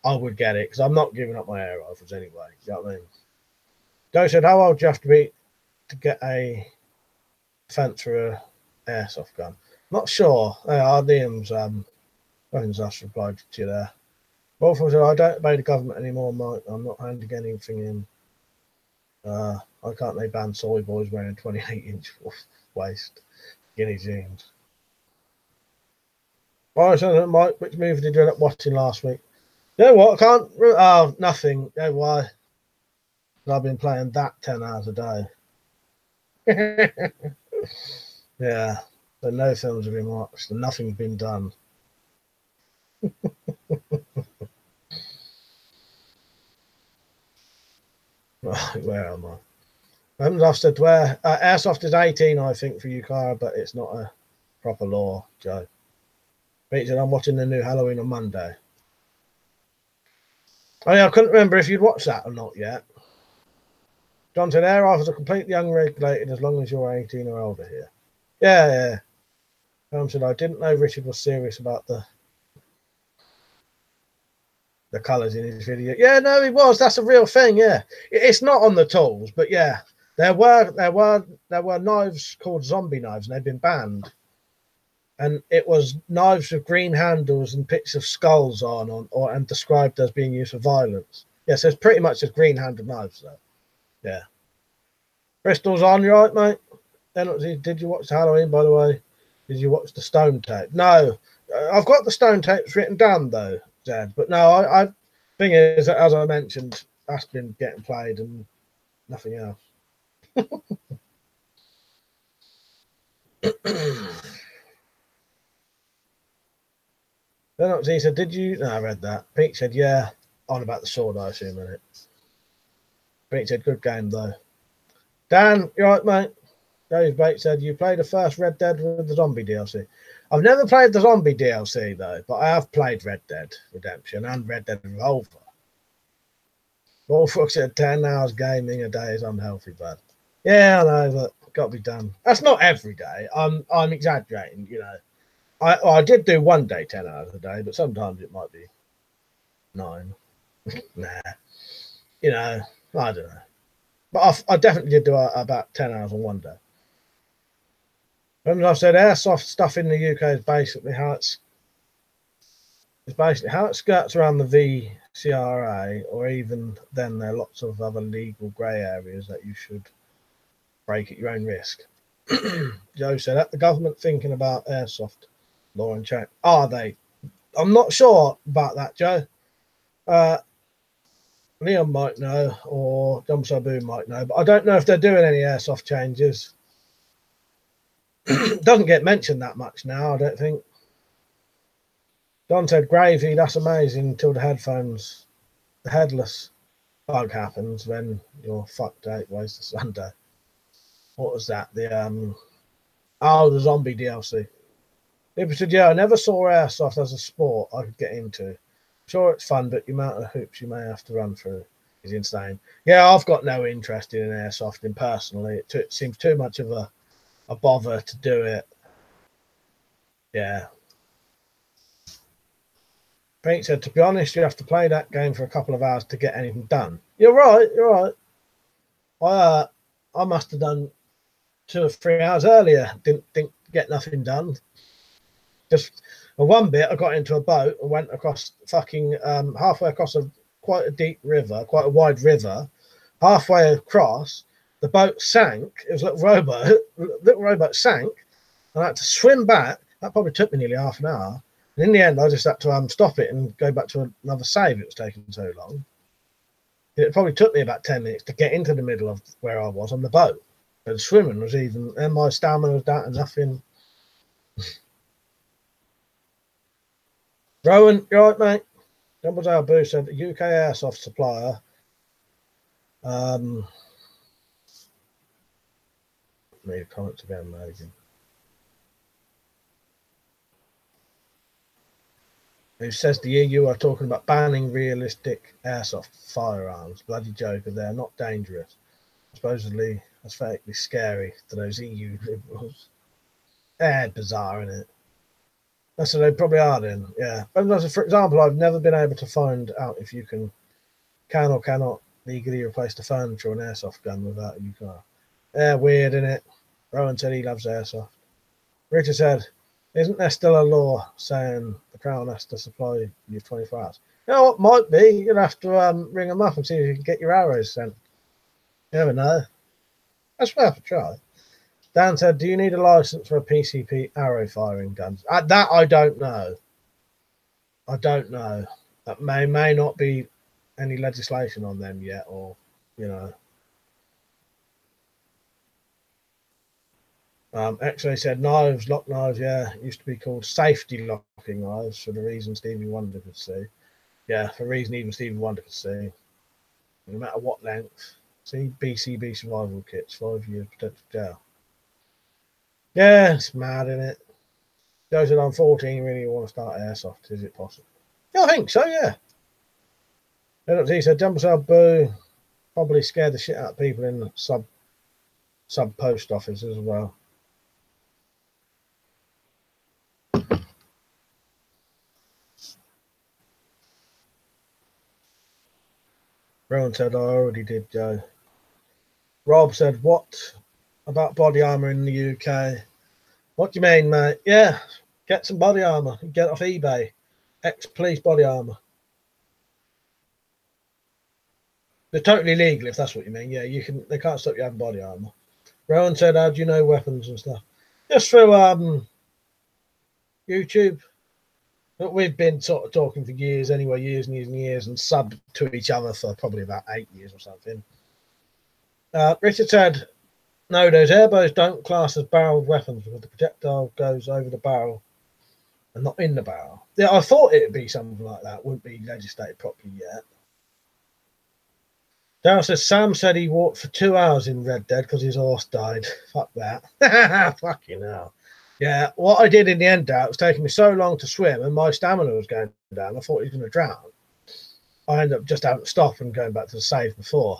S1: I would get it because I'm not giving up my air rifles anyway. You know what I mean? Joe said, how old do you have to be to get a fence for a airsoft gun? Not sure. Liam's weapons us replied to you there. Wolfram said, I don't obey the government anymore, Mike. I'm not handing anything in. I can't they ban soy boys wearing 28-inch waist skinny jeans. All right, so Mike, which movie did you end up watching last week? You know what? I can't. Oh, nothing. You know why? I've been playing that 10 hours a day. Yeah, but no films have been watched and nothing's been done. Right, where am I? I've said where airsoft is 18, I think, for UK, but it's not a proper law, Joe. Pete said, I'm watching the new Halloween on Monday. Oh yeah, I couldn't remember if you'd watched that or not yet. John said, air rifles are completely unregulated as long as you're 18 or older here. Yeah. Tom said, I didn't know Richard was serious about the colours in his video. Yeah, no, he was. That's a real thing. Yeah, it's not on the tools, but yeah, there were knives called zombie knives, and they've been banned. And it was knives with green handles and pictures of skulls and described as being used for violence. Yeah, so it's pretty much just green handled knives, though. Yeah. Bristol's on, you right, mate? Did you watch Halloween, by the way? Did you watch the Stone tape? No, I've got the Stone tapes written down though, Zed. But no, I thing is, as I mentioned, that's been getting played and nothing else. Then he said, "Did you?" No, I read that. Pete said, "Yeah." On about the sword, I assume, in it. Pete said, "Good game though." Dan, you right, mate? Dave Bates said, you played the first Red Dead with the zombie DLC. I've never played the zombie DLC, though, but I have played Red Dead Redemption and Red Dead Revolver. Bullfrog said 10 hours gaming a day is unhealthy, bud. Yeah, I know, but got to be done. That's not every day. I'm exaggerating, you know. I did do one day 10 hours a day, but sometimes it might be 9. Nah. You know, I don't know. But I definitely did do about 10 hours on one day. As I've said, airsoft stuff in the UK is basically how it skirts around the VCRA, or even then there are lots of other legal grey areas that you should break at your own risk. Joe said, at the government thinking about airsoft law and check. Are they? I'm not sure about that, Joe. Leon might know, or Dom Sabu might know, but I don't know if they're doing any airsoft changes. Doesn't get mentioned that much now, I don't think. Don said, gravy, that's amazing until the headless bug happens when you're fucked 8 ways to Sunday. What was that? The zombie DLC. People said, yeah, I never saw airsoft as a sport I could get into. Sure, it's fun, but the amount of hoops you may have to run through is insane. Yeah, I've got no interest in airsofting personally. It seems too much of a bother to do it. Yeah. Pete said, to be honest, you have to play that game for a couple of hours to get anything done. You're right, you're right. I must have done 2 or 3 hours earlier. Didn't get nothing done. Just one bit, I got into a boat and went across fucking halfway across quite a deep river, quite a wide river. Halfway across, the boat sank. It was a little rowboat. Little rowboat sank, and I had to swim back. That probably took me nearly half an hour. And in the end, I just had to stop it and go back to another save. It was taking so long. It probably took me about 10 minutes to get into the middle of where I was on the boat. And swimming was even, and my stamina was down to nothing. Rowan, you all right, mate? Dumbledore Boo said the UK airsoft supplier. Made comments again, Megan. Who says the EU are talking about banning realistic airsoft firearms? Bloody joker, they're not dangerous. Supposedly, that's fakely scary to those EU liberals. Bizarre, isn't it? That's what they probably are then, yeah. For example, I've never been able to find out if you can or cannot legally replace the furniture on an airsoft gun without a UK. Yeah, weird, isn't it? Rowan said he loves airsoft. Richard said, isn't there still a law saying the Crown has to supply you 24 hours? You know what, might be. You're going to have to ring them up and see if you can get your arrows sent. You never know. That's worth a try. Dan said, do you need a license for a PCP arrow firing guns? That I don't know. I don't know. That may not be any legislation on them yet, or, you know. X-Ray said knives, lock knives, yeah. It used to be called safety locking knives for the reason Stevie Wonder could see. Yeah, for a reason even Stevie Wonder could see. No matter what length. See, BCB survival kits, 5 years protective jail. Yeah, it's mad, isn't it? Joe said, I'm 14, really want to start airsoft. Is it possible? Yeah, I think so, yeah. He said, Jump Cell Boo probably scared the shit out of people in the sub post office as well. Rowan said, I already did, Joe. Rob said, what about body armour in the UK? What do you mean, mate? Yeah, get some body armour. Get it off eBay. Ex-police body armour. They're totally legal, if that's what you mean. Yeah, you can. They can't stop you having body armour. Rowan said, how do you know weapons and stuff? Just through YouTube. But we've been sort of talking for years anyway, years and years and years, and subbed to each other for probably about 8 years or something. Richard said, no, those airbows don't class as barreled weapons because the projectile goes over the barrel and not in the barrel. Yeah, I thought it would be something like that. Wouldn't be legislated properly yet. Darryl says, Sam said he walked for 2 hours in Red Dead because his horse died. Fuck that. Fucking hell. Yeah, what I did in the end, Darryl, it was taking me so long to swim and my stamina was going down. I thought he was going to drown. I ended up just having to stop and going back to the save before.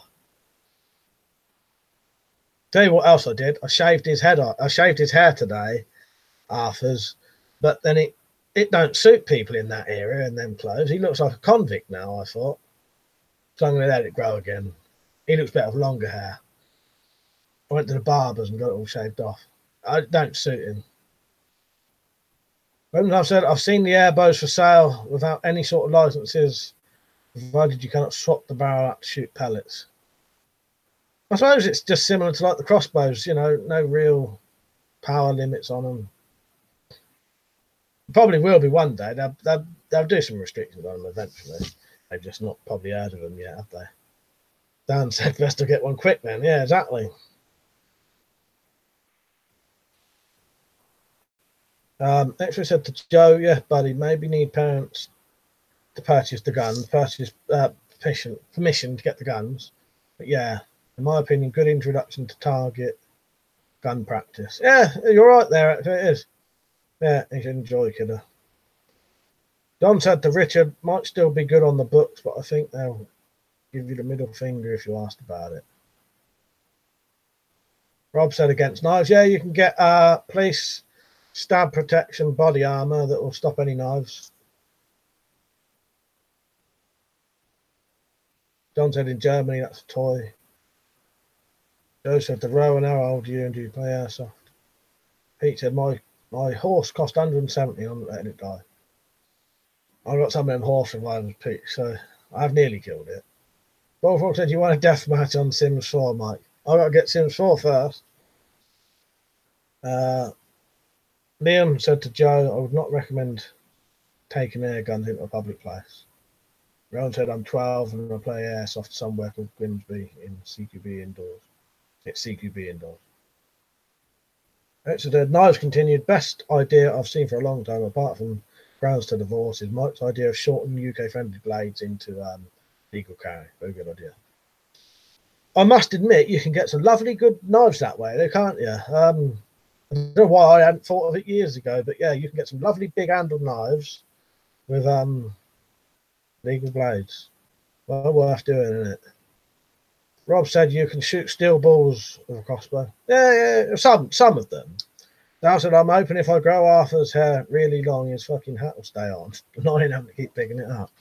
S1: Tell you what else I did. I shaved his head off. I shaved his hair today, Arthur's, but then it don't suit people in that area and them clothes. He looks like a convict now, I thought. So I'm going to let it grow again. He looks better with longer hair. I went to the barber's and got it all shaved off. I don't suit him. When I've said I've seen the airbows for sale without any sort of licenses, provided you cannot swap the barrel out to shoot pellets. I suppose it's just similar to like the crossbows, you know, no real power limits on them. Probably will be one day. They'll do some restrictions on them eventually. They've just not probably heard of them yet, have they? Dan said best to get one quick then. Yeah, exactly. Extra said to Joe, yeah, buddy, maybe need parents to purchase the guns, permission to get the guns. But yeah, in my opinion, good introduction to target gun practice. Yeah, you're right there, actually, it is. Yeah, he should enjoy Kidder. Don said to Richard, might still be good on the books, but I think they'll give you the middle finger if you asked about it. Rob said against knives, yeah, you can get police stab protection body armor that will stop any knives. John said in Germany, that's a toy. Joe said, the row and how old are you and do you play airsoft? Pete said, my horse cost 170, I'm not letting it die. I've got some of them horse revivals, Pete, so I've nearly killed it. Bullfrog said, you want a death match on Sims 4, Mike? I've got to get Sims 4 first. Liam said to Joe, I would not recommend taking air guns into a public place. Rowan said, I'm 12 and I play airsoft somewhere called Grimsby in CQB indoors. It's CQB indoors. Richard, knives continued. Best idea I've seen for a long time, apart from grounds to divorce, is Mike's idea of shortening UK friendly blades into legal carry. Very good idea. I must admit, you can get some lovely good knives that way, can't you? I don't know why I hadn't thought of it years ago, but yeah, you can get some lovely big handled knives with legal blades. Well worth doing, isn't it? Rob said you can shoot steel balls with a crossbow. Yeah, some of them. Now said I'm hoping if I grow Arthur's hair really long, his fucking hat will stay on. Annoying having to keep picking it up.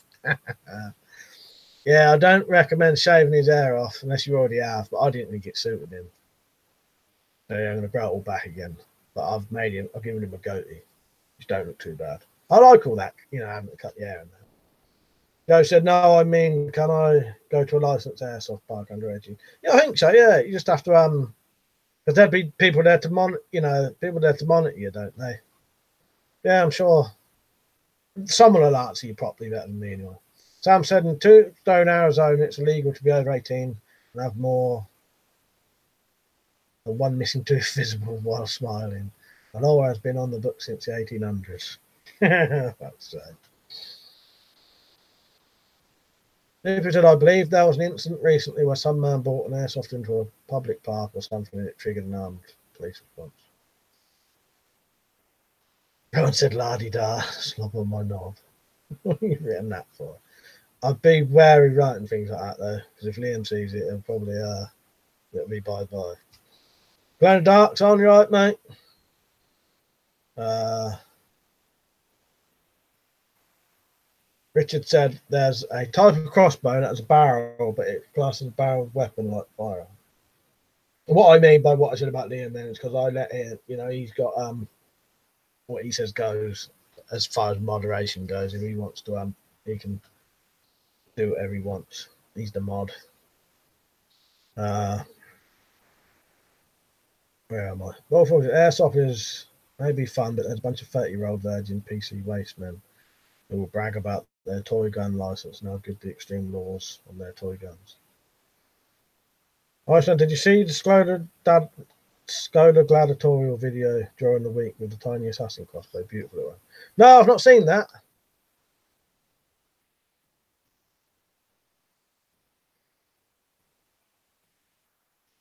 S1: Yeah, I don't recommend shaving his hair off unless you already have, but I didn't think it suited him. So yeah, I'm going to grow it all back again. But I've given him a goatee, which don't look too bad. I like all that, having to cut the hair in there. Joe said, no, I mean, can I go to a licensed airsoft park under 18? Yeah, I think so, yeah. You just have to, because there'd be people there to monitor, you, don't they? Yeah, I'm sure. Someone will answer you properly better than me anyway. Sam said in Tombstone, Arizona, it's illegal to be over 18 and have more than one missing tooth visible while smiling. The law has been on the book since the 1800s. That's right. I believe there was an incident recently where some man brought an airsoft into a public park or something and it triggered an armed police response. No one said la-di-da, slob on my knob. What have you written that for? I'd be wary writing things like that though, because if Liam sees it, it'll probably it'll be bye-bye. Glenn Dark's on, you right, mate? Richard said there's a type of crossbow that has a barrel, but it classes a barreled weapon like fire. What I mean by what I said about Liam then is because I let him, he's got what he says goes as far as moderation goes. If he wants to, he can do whatever he wants. He's the mod. Where am I? Well, airsoft is maybe fun, but there's a bunch of 30-year-old virgin PC wastemen who will brag about their toy gun license and how good the extreme laws on their toy guns. Iceland, did you see the Skoda gladiatorial video during the week with the tiny assassin crossbow? Beautiful one. No, I've not seen that.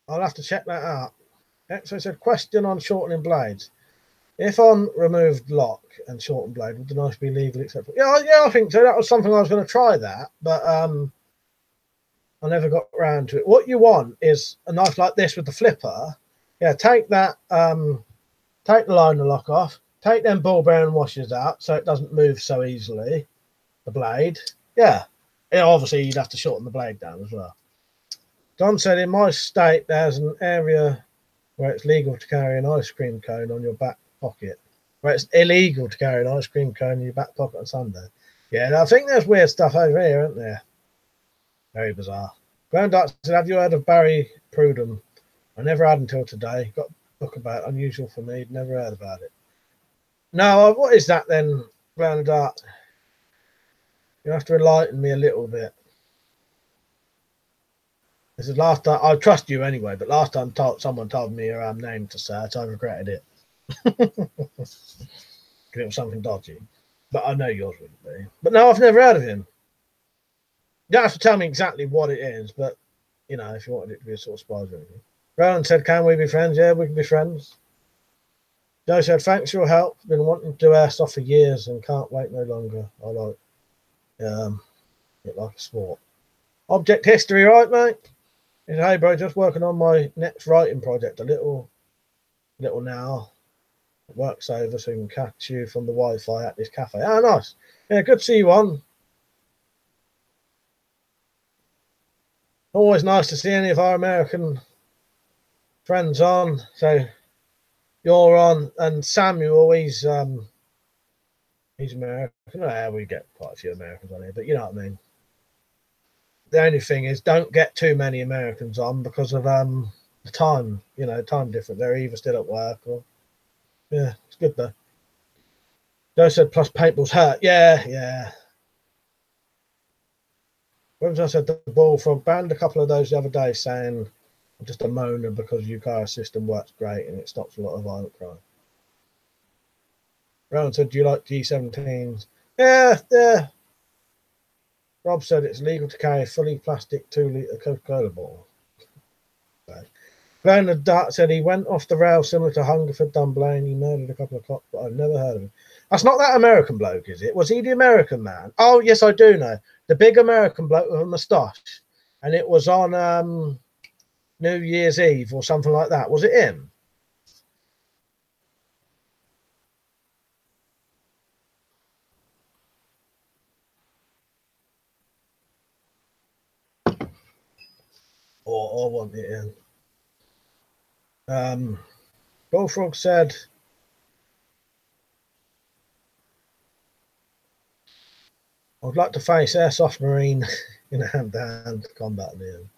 S1: I'll have to check that out. So said, question on shortening blades. If on removed lock and shortened blade, would the knife be legally acceptable? Yeah, I think so. That was something I was going to try that, but I never got around to it. What you want is a knife like this with the flipper. Yeah, take that, take the liner lock off, take them ball bearing washers out so it doesn't move so easily, the blade. Yeah, obviously you'd have to shorten the blade down as well. Don said, in my state, there's an area where it's legal to carry an ice cream cone on your back pocket, where it's illegal to carry an ice cream cone in your back pocket on Sunday. Yeah, I think there's weird stuff over here, isn't there? Very bizarre. Grandad said, have you heard of Barry Prudhomme? I never had until today. Got a book about it. Unusual for me. Never heard about it. No, what is that then, Grandad? You have to enlighten me a little bit. This is last time. I trust you anyway, but last time someone told me your name to search, I regretted it. Because it was something dodgy. But I know yours wouldn't be. But no, I've never heard of him. You don't have to tell me exactly what it is, but, if you wanted it to be a sort of surprise or anything. Roland said, can we be friends? Yeah, we can be friends. Joe said, thanks for your help. Been wanting to do airsoft for years and can't wait no longer. I like it like a sport. Object history, right, mate? He said, hey, bro, just working on my next writing project. A little now. It works over so we can catch you from the Wi-Fi at this cafe. Ah, nice. Yeah, good to see you on. Always nice to see any of our American friends on. So you're on, and Samuel, he's American. Yeah, we get quite a few Americans on here, but you know what I mean. The only thing is, don't get too many Americans on because of the time. You know, time different. They're either still at work or yeah, it's good though. Joe said, plus paintball's hurt. Yeah. When I said the Bullfrog banned a couple of those the other day, saying I'm just a moaner because U.K system works great and it stops a lot of violent crime. Rowan said, do you like G17s? Yeah. Rob said it's legal to carry a fully plastic 2-litre Coca-Cola bottle. Glenn Dart said he went off the rail similar to Hungerford Dunblane. He murdered a couple of cops, but I've never heard of him. That's not that American bloke, is it? Was he the American man? Oh, yes, I do know. The big American bloke with a moustache. And it was on New Year's Eve or something like that. Was it him? Or wasn't it him? Bullfrog said, I'd like to face Airsoft Marine in a hand-to-hand combat with him.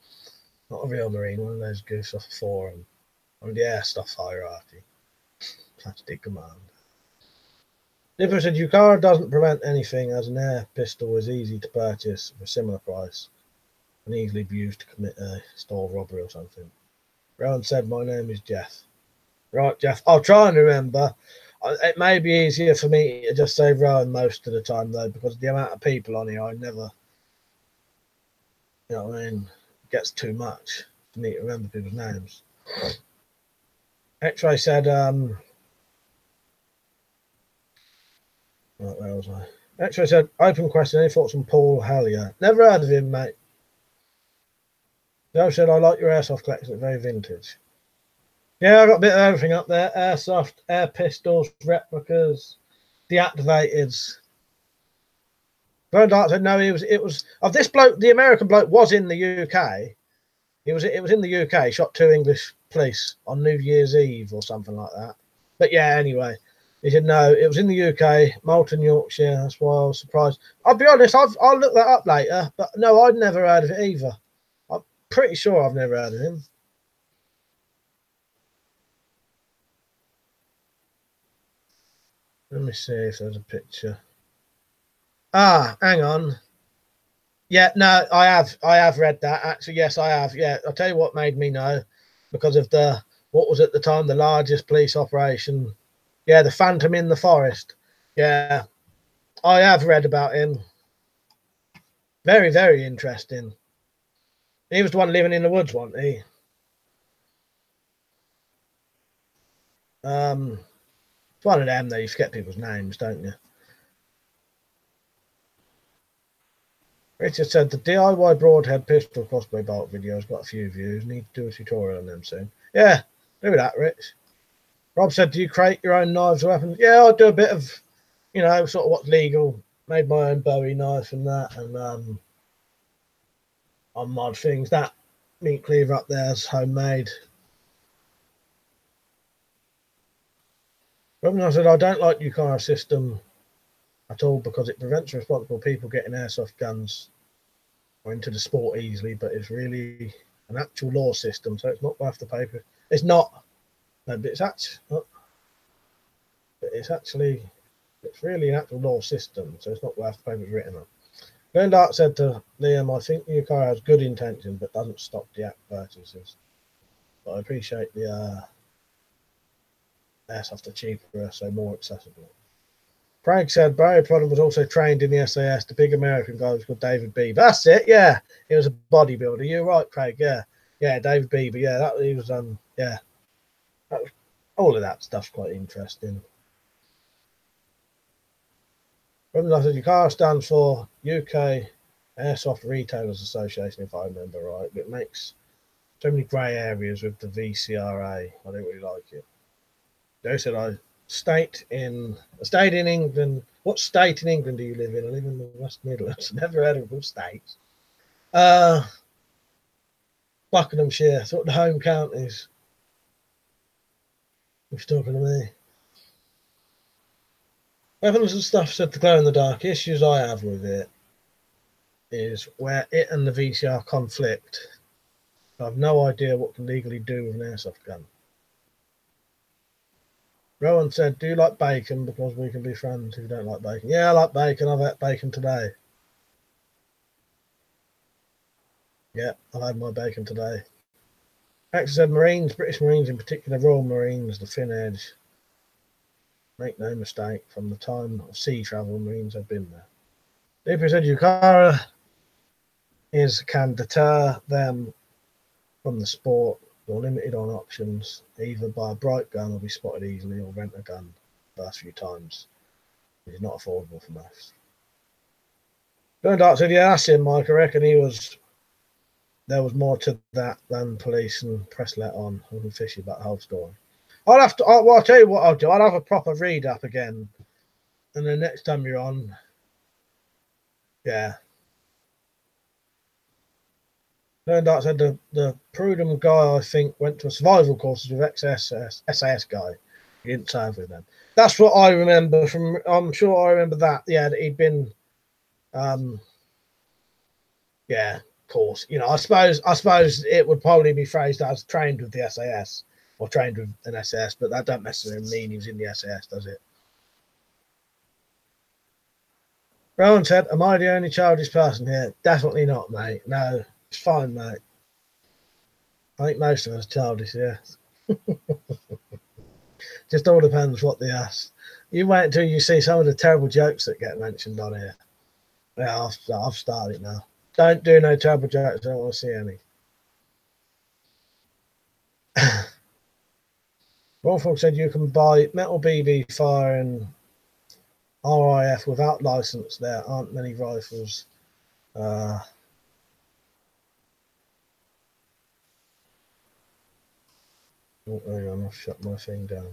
S1: Not a real Marine, one of those goofs off the forum. On the air stuff hierarchy. Plastic command. Dipper said, Yukara doesn't prevent anything as an air pistol is easy to purchase for a similar price and easily be used to commit a store robbery or something. Rowan said, my name is Jeff. Right, Jeff. I'll try and remember. It may be easier for me to just say Rowan most of the time, though, because the amount of people on here, I never, you know what I mean, it gets too much for me to remember people's names. X-Ray said, where was I? X-Ray said, open question, any thoughts on Paul Hallier? Never heard of him, mate. Joe said, I like your airsoft collection, it's very vintage. Yeah, I got a bit of everything up there. Airsoft, air pistols, replicas, deactivateds. Bernard said, no, it was of this bloke, the American bloke was in the UK. It was in the UK, shot 2 English police on New Year's Eve or something like that. But yeah, anyway. He said, no, it was in the UK, Malton, Yorkshire. That's why I was surprised. I'll be honest, I'll look that up later. But no, I'd never heard of it either. I'm pretty sure I've never heard of him. Let me see if there's a picture. Ah, hang on. Yeah, no, I have read that. Actually, yes, I have. Yeah, I'll tell you what made me know. Because of what was at the time the largest police operation. Yeah, the Phantom in the Forest. Yeah, I have read about him. Very, very interesting. He was the one living in the woods, wasn't he? It's one of them, though. You forget people's names, don't you? Richard said, the DIY broadhead pistol crossbow bolt video's got a few views. Need to do a tutorial on them soon. Yeah, do that, Rich. Rob said, do you create your own knives or weapons? Yeah, I do a bit of, you know, sort of what's legal. Made my own Bowie knife and that. And on mod things. That meat cleaver up there is homemade. Robin said, I don't like U.K system at all because it prevents responsible people getting airsoft guns or into the sport easily, but it's really an actual law system, so it's not worth the paper. It's not. No, but it's really an actual law system, so it's not worth the paper it's written on. Glenn said to Liam, I think the U.K has good intentions, but doesn't stop the act purchases. But I appreciate the airsoft are cheaper, so more accessible. Craig said Barry Prodden was also trained in the SAS. The big American guy was called David Bieber. That's it, yeah. He was a bodybuilder. You're right, Craig, yeah. Yeah, David Bieber, yeah. He was, yeah. All of that stuff's quite interesting. I said UKAR stands for UK Airsoft Retailers Association, if I remember right. But it makes so many grey areas with the VCRA. I don't really like it. They said I stayed in England. What state in England do you live in? I live in the West Midlands. Never heard of states. Buckinghamshire. That's what the home counties. If you're talking to me. Weapons and stuff said to glow in the dark. Issues I have with it is where it and the VCR conflict. I have no idea what can legally do with an airsoft gun. Rowan said, do you like bacon? Because we can be friends if you don't like bacon. Yeah, I like bacon. I've had bacon today. Yeah, I've had my bacon today. Actually said Marines, British Marines in particular, Royal Marines, the Thin Edge. Make no mistake, from the time of sea travel, Marines have been there. Deeper said UKAR can deter them from the sport. You're limited on options, either buy a bright gun or be spotted easily, or rent a gun the first few times. It's not affordable for most. John Dark said, yeah, that's him, Mike. I reckon there was more to that than police and press let on. I wasn't fishy about the whole story. I'll tell you what I'll do. I'll have a proper read up again. And then next time you're on, yeah. John Dark said the Prudham guy, I think, went to a survival courses with SAS guy. He didn't serve with them. That's what I remember from. I'm sure I remember that. Yeah, that he'd been. Yeah, of course. You know, I suppose it would probably be phrased as trained with the SAS or trained with an SAS, but that don't necessarily mean he was in the SAS, does it? Rowan said, am I the only childish person here? Definitely not, mate. No, it's fine, mate. I think most of us are childish, yeah. Just all depends what they ask. You wait until you see some of the terrible jokes that get mentioned on here. Yeah, I've started now. Don't do no terrible jokes. I don't want to see any. Wolfhog said you can buy metal BB fire and RIF without license. There aren't many rifles. Oh, hang on, I've shut my thing down.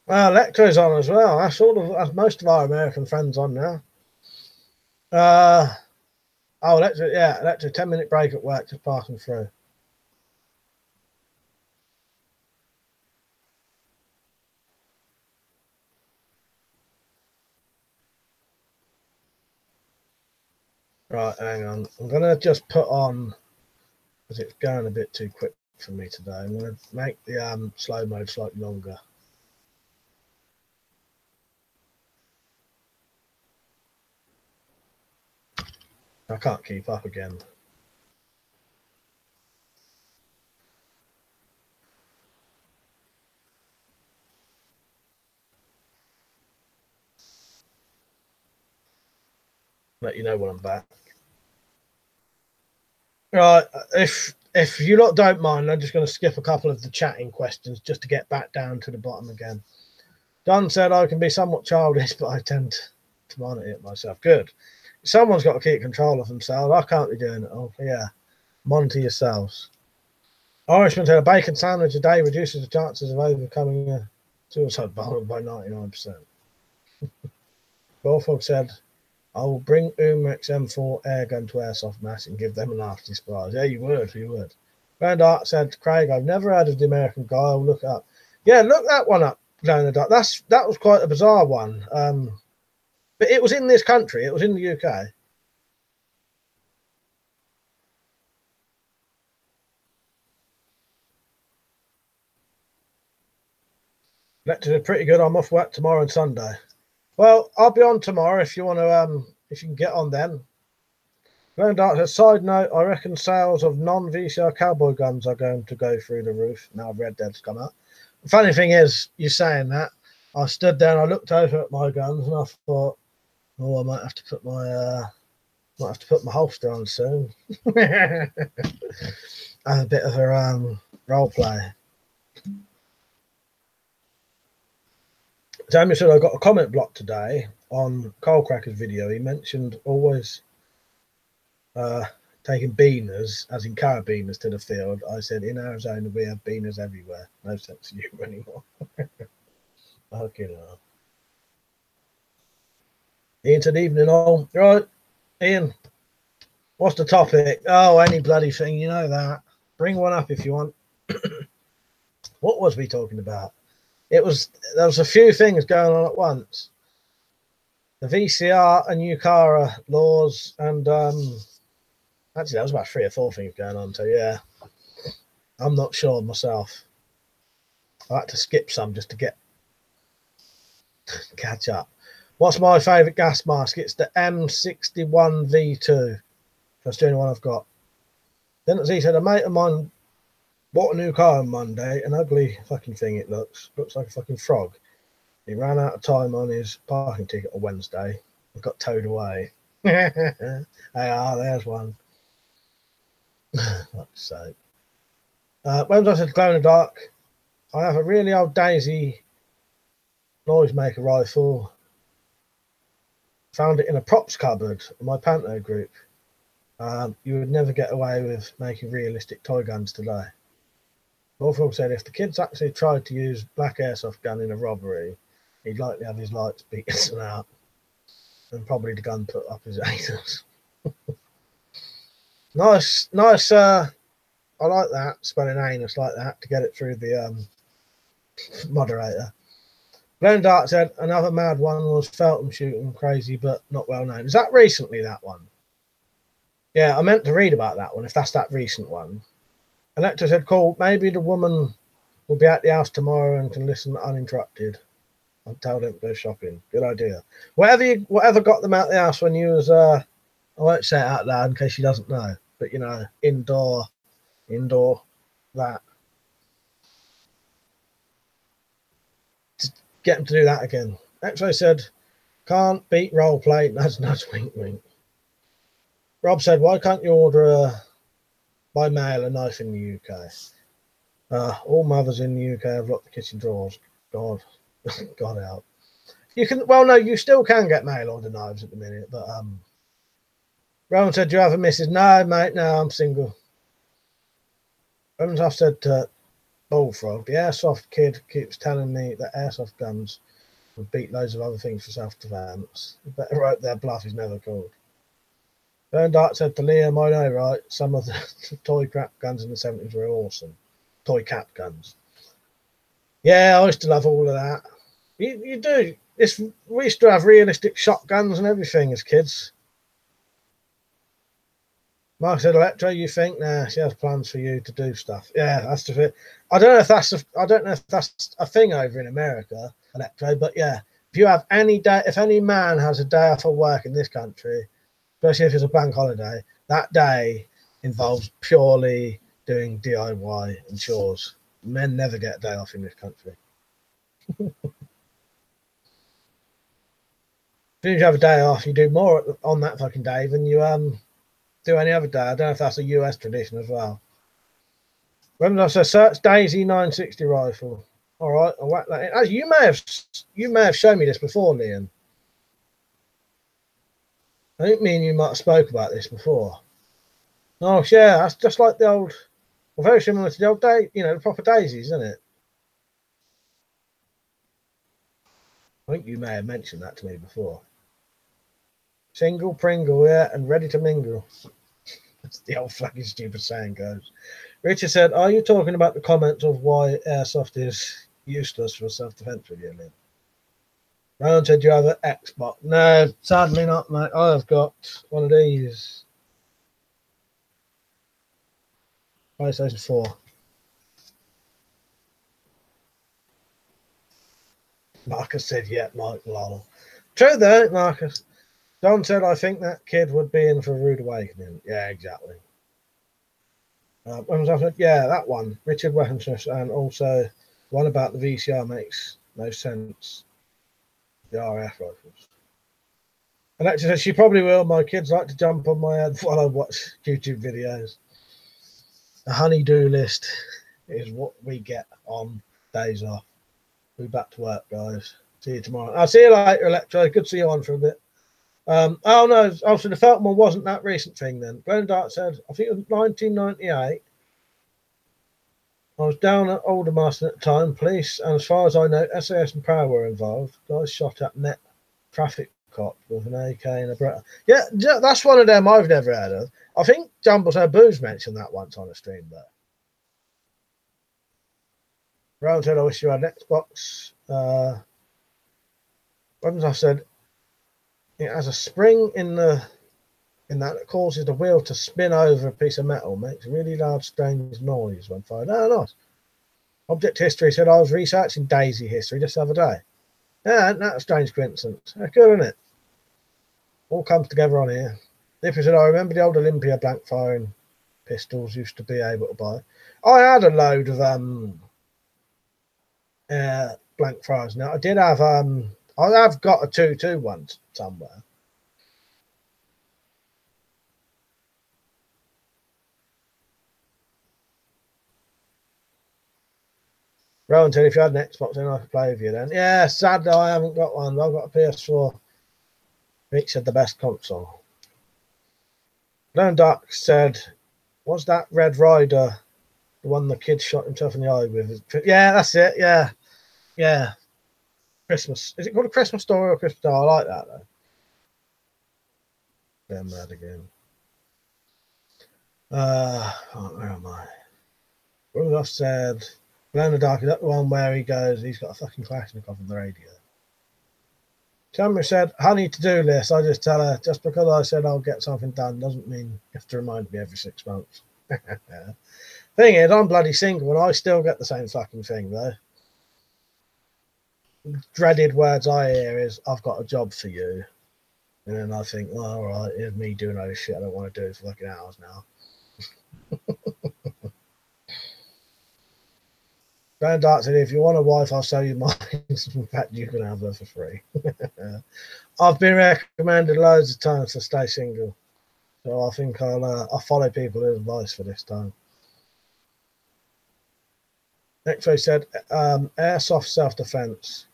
S1: Well, Electro's on as well. That's most of our American friends on now. Electro, 10-minute break at work, just passing through. Right, hang on. I'm going to just put on, because it's going a bit too quick for me today, I'm going to make the slow mode slightly longer. I can't keep up again. Let you know when I'm back. Right, if you lot don't mind, I'm just going to skip a couple of the chatting questions just to get back down to the bottom again. John said I can be somewhat childish, but I tend to monitor it myself. Good. Someone's got to keep control of themselves. I can't be doing it all. Yeah, monitor yourselves. Irishman said a bacon sandwich a day reduces the chances of overcoming a suicide bomb by 99%. Bullfrog said, I will bring Umrex M4 airgun to Airsoft Mass and give them a nasty surprise. Yeah, you would. Grand Art said, Craig, I've never heard of the American guy. I'll look it up. Yeah, look that one up, Glow Dark. That was quite a bizarre one. But it was in this country. It was in the UK. Lectures are pretty good. I'm off work tomorrow and Sunday. Well, I'll be on tomorrow if you want to. If you can get on then. Going Dark says, side note, I reckon sales of non-VCR cowboy guns are going to go through the roof now Red Dead's come out. The funny thing is, you're saying that. I stood there and I looked over at my guns and I thought, oh, I might have to put my Might have to put my holster on soon. Have a bit of a role play. Jamie said I got a comment block today on Carl Cracker's video. He mentioned always taking beaners, as in carabiners, to the field. I said in Arizona we have beaners everywhere. No sense of humor anymore. Okay, no. Ian said evening all. Right, Ian. What's the topic? Oh, any bloody thing, you know that. Bring one up if you want. What was we talking about? There was a few things going on at once. The VCR and UKARA laws, and actually that was about 3 or 4 things going on. So yeah, I'm not sure myself. I had to skip some just to catch up. What's my favourite gas mask? It's the M61V2. That's the only one I've got. Then as he said, a mate of mine bought a new car on Monday. An ugly fucking thing it looks. Looks like a fucking frog. He ran out of time on his parking ticket on Wednesday. It got towed away. There's one. Fuck's sake. When I said glow in the dark, I have a really old Daisy noisemaker rifle. Found it in a props cupboard in my Panto group. You would never get away with making realistic toy guns today. Bullfrog said if the kids actually tried to use black airsoft gun in a robbery, he'd likely have his lights beaten out and probably the gun put up his anus. Nice. I like that, spelling anus like that to get it through the moderator. Glenn Dart said another mad one was Feltham shooting, crazy but not well known. Is that recently, that one? Yeah, I meant to read about that one, if that's that recent one. Electra said, cool, maybe the woman will be at the house tomorrow and can listen uninterrupted. I'll tell them to go shopping. Good idea. Whatever got them out the house when you was, I won't say it out loud in case she doesn't know, but, you know, indoor, that. Just get them to do that again. X-Ray said, can't beat role play, nudge, wink, wink. Rob said, why can't you order by mail a knife in the UK? All mothers in the UK have locked the kitchen drawers. God help. You can, well, no, you still can get mail order knives at the minute, but Rowan said, do you have a missus? No, mate, no, I'm single. I've said to Bullfrog, the airsoft kid keeps telling me that airsoft guns would beat loads of other things for self-defense. You better hope their bluff is never called. Burn Dart said to Liam, I know, right? Some of the toy crap guns in the 70s were awesome. Toy cat guns. Yeah, I used to love all of that. You do. We used to have realistic shotguns and everything as kids. Mark said, Electra, you think? Nah, she has plans for you to do stuff. Yeah, that's the thing. I don't know if that's a thing over in America, Electra, but yeah, if you have any day, if any man has a day off of work in this country, especially if it's a bank holiday, that day involves purely doing DIY and chores. Men never get a day off in this country. As soon as you have a day off, you do more on that fucking day than you do any other day. I don't know if that's a US tradition as well. When I say search Daisy 960 rifle. All right, I'll whack that in. As you may have shown me this before, Liam. I think me and you might have spoke about this before. Oh yeah, that's just like the old, well, very similar to the old day, you know, the proper daisies, isn't it? I think you may have mentioned that to me before. Single Pringle, yeah, and ready to mingle. That's the old fucking stupid saying goes. Richard said, are you talking about the comments of why airsoft is useless for a self-defense video, Liam? Rowan said, you have an Xbox? No, sadly not, mate. I've got one of these. PlayStation 4. Marcus said, yeah, Mike, lol. True though, Marcus. Don said, I think that kid would be in for a rude awakening. Yeah, exactly. Yeah, that one. Richard Weaponsmith, and also one about the VCR makes no sense. The RF rifles. Alexa says she probably will. My kids like to jump on my head while I watch YouTube videos. The honey-do list is what we get on days off. We'll be back to work, guys. See you tomorrow. I'll see you later, Electro. Good to see you on for a bit. Oh no, so the Felton one wasn't that recent thing then. Glenn Dart said, I think it was 1998. I was down at Aldermaston at the time, police, and as far as I know, SAS and Power were involved. Guys shot at net traffic cop with an AK and a Bretta. Yeah, that's one of them I've never heard of. I think Jumbles Her Booze mentioned that once on a stream though. Rowan said, I wish you had an Xbox. I said, it has a spring in that causes the wheel to spin over a piece of metal, makes a really loud, strange noise when fired. Oh, nice. Object History said, I was researching Daisy history just the other day. Yeah, isn't that a strange coincidence? Good, isn't it? All comes together on here. Nippy said, I remember the old Olympia blank firing pistols used to be able to buy. I had a load of blank fires. Now I did have I have got a 2.2 one somewhere. Rowan said, if you had an Xbox, then I could play with you then. Yeah, sadly I haven't got one. I've got a PS4. Rick said the best console. Lone Dark said, was that Red Rider the one the kid shot himself in the eye with? Yeah, that's it. Yeah. Yeah. Christmas. Is it called A Christmas Story or Christmas Story? I like that though. Damn mad again. Where am I? Rudolph said, Lone Dark, is that the one where he goes, he's got a fucking Kalashnikov on the radio? Tamara said, honey to-do list. I just tell her, just because I said I'll get something done doesn't mean you have to remind me every 6 months. Thing is, I'm bloody single and I still get the same fucking thing, though. Dreaded words I hear is, I've got a job for you. And then I think, oh, all right, here's me doing all this shit I don't want to do for fucking hours now. Grand Dart said, if you want a wife, I'll sell you mine. In fact, you can have her for free. I've been recommended loads of times to stay single. So I think I'll follow people's advice for this time. X-Ray said, airsoft self-defense.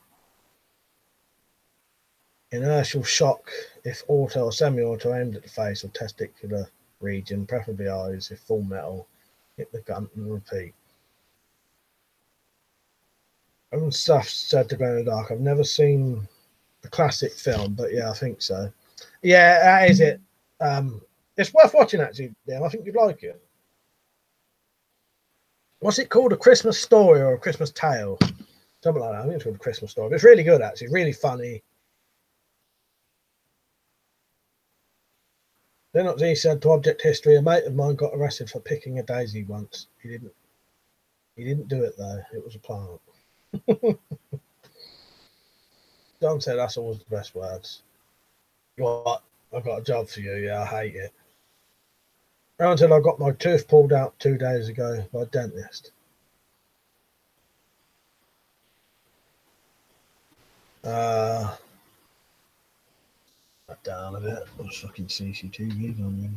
S1: Inertial shock if auto or semi-auto aimed at the face or testicular region, preferably eyes, if full metal, hit the gun and repeat. And stuff said to Glenn Dark, I've never seen the classic film, but yeah, I think so. Yeah, that is it. It's worth watching actually. Yeah, I think you'd like it. What's it called? A Christmas Story or A Christmas Tale? Something like that. I think it's called A Christmas Story. But it's really good actually, really funny. Then he said to Object History, a mate of mine got arrested for picking a daisy once. He didn't do it though. It was a plant. John said that's always the best words. What? I've got a job for you. Yeah, I hate it. Rowan said I got my tooth pulled out 2 days ago by a dentist. Back down a bit. There's fucking CCTV on me.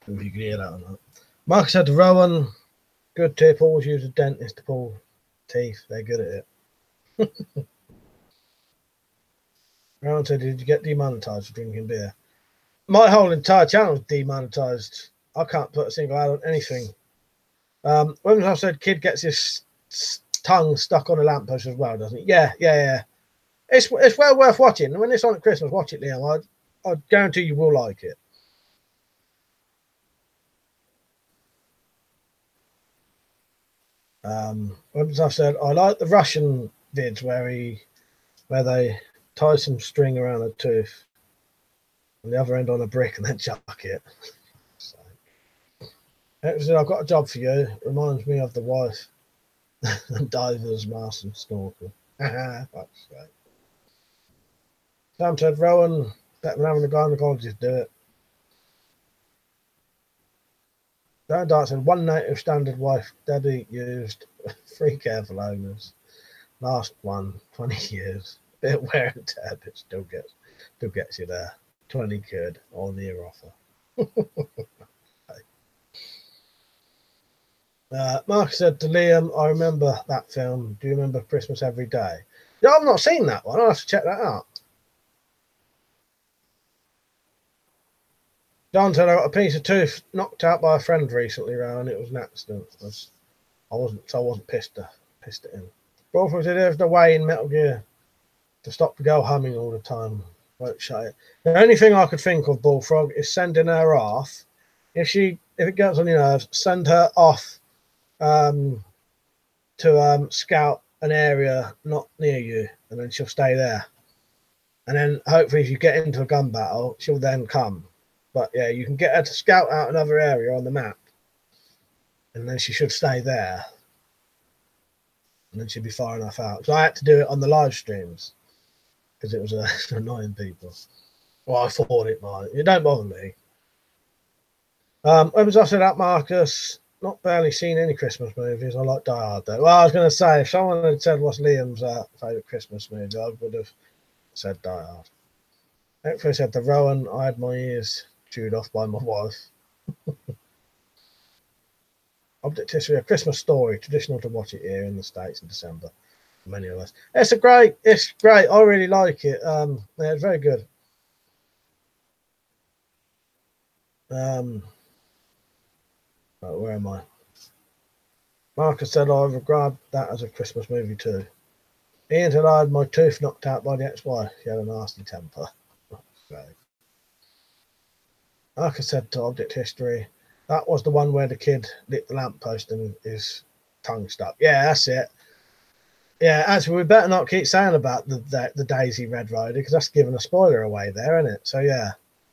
S1: If you can hear that or not. Mark said to Rowan, good tip, always use a dentist to pull teeth. They're good at it. Rowan said, did you get demonetized for drinking beer? My whole entire channel is demonetized. I can't put a single ad on anything. Women's Health said kid gets his tongue stuck on a lamppost as well, doesn't he? Yeah. It's well worth watching. When it's on at Christmas, watch it, Liam. I guarantee you will like it. Women's Health said, I like the Russian vids where they tie some string around a tooth and the other end on a brick and then chuck it. So, I've got a job for you. Reminds me of the wife and divers, mask and snorkel. Fuck's sake. Sam said, Rowan, better than having a gynecologist do it. Dan Dart said, one native standard wife Debbie used, 3 careful owners. Last one, 20 years. Bit of wear and tear, but still gets Still gets you there. 20 quid on the year offer. Mark said to Liam, I remember that film. Do you remember Christmas Every Day? Yeah, I've not seen that one. I'll have to check that out. John said I got a piece of tooth knocked out by a friend recently, Rowan. It was an accident. I wasn't pissed it in. Bullfrog said there's no way in Metal Gear to stop the girl humming all the time. Won't shut it. The only thing I could think of, Bullfrog, is sending her off. If it gets on your nerves, send her off to scout an area not near you, and then she'll stay there. And then hopefully if you get into a gun battle, she'll then come. But yeah, you can get her to scout out another area on the map, and then she should stay there. And then she'll be far enough out. So I had to do it on the live streams because it was annoying people. Well, I thought it might. It don't bother me. When was I said that, Marcus? Not barely seen any Christmas movies. I like Die Hard though. Well, I was going to say, if someone had said what's Liam's favourite Christmas movie, I would have said Die Hard. Actually, I said to Rowan, I had my ears chewed off by my wife. Object History, A Christmas Story, traditional to watch it here in the States in December. Many of us. It's great. I really like it. Yeah, it's very good. Right, where am I? Marcus said I regard that as a Christmas movie too. Ian said I had my tooth knocked out by the ex-wife. She had a nasty temper. Right. Marcus said to Object History, that was the one where the kid lit the lamppost and his tongue stuck. Yeah, that's it. Yeah, actually, we better not keep saying about the Daisy Red Rider because that's giving a spoiler away there, isn't it? So yeah,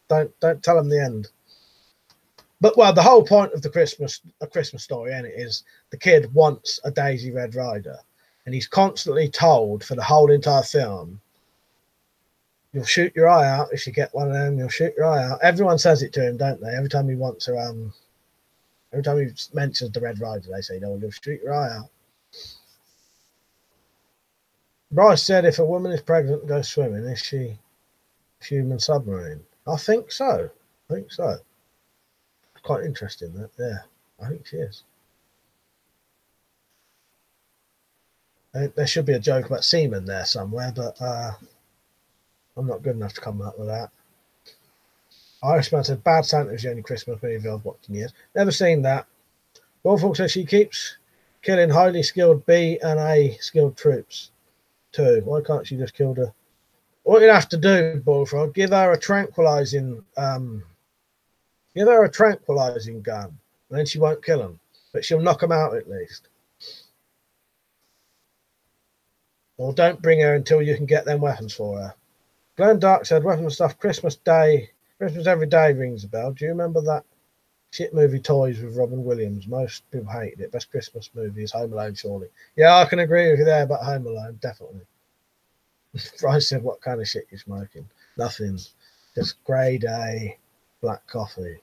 S1: don't tell them the end. But well, the whole point of A Christmas Story, and it is the kid wants a Daisy Red Rider, and he's constantly told for the whole entire film, "You'll shoot your eye out if you get one of them. You'll shoot your eye out." Everyone says it to him, don't they? Every time he wants to, every time he mentions the Red Rider, they say, "No, you'll shoot your eye out." Bryce said, "If a woman is pregnant and goes swimming, is she a human submarine?" I think so. Quite interesting that. Yeah, I think she is. There should be a joke about semen there somewhere, but I'm not good enough to come up with that. Irishman said, Bad Santa is the only Christmas movie I've watched in years. Never seen that. Bullfrog says she keeps killing highly skilled B and A skilled troops too. Why can't she just kill the... What you'd have to do, Bullfrog, give her a tranquilizing gun, and then she won't kill them, but she'll knock them out at least. Or don't bring her until you can get them weapons for her. Glenn Dark said, weapon stuff, Christmas Every Day rings a bell. Do you remember that shit movie Toys with Robin Williams? Most people hated it. Best Christmas movie is Home Alone, surely. Yeah, I can agree with you there about Home Alone, definitely. Bryce said, what kind of shit you smoking? Nothing. Just grade A black coffee.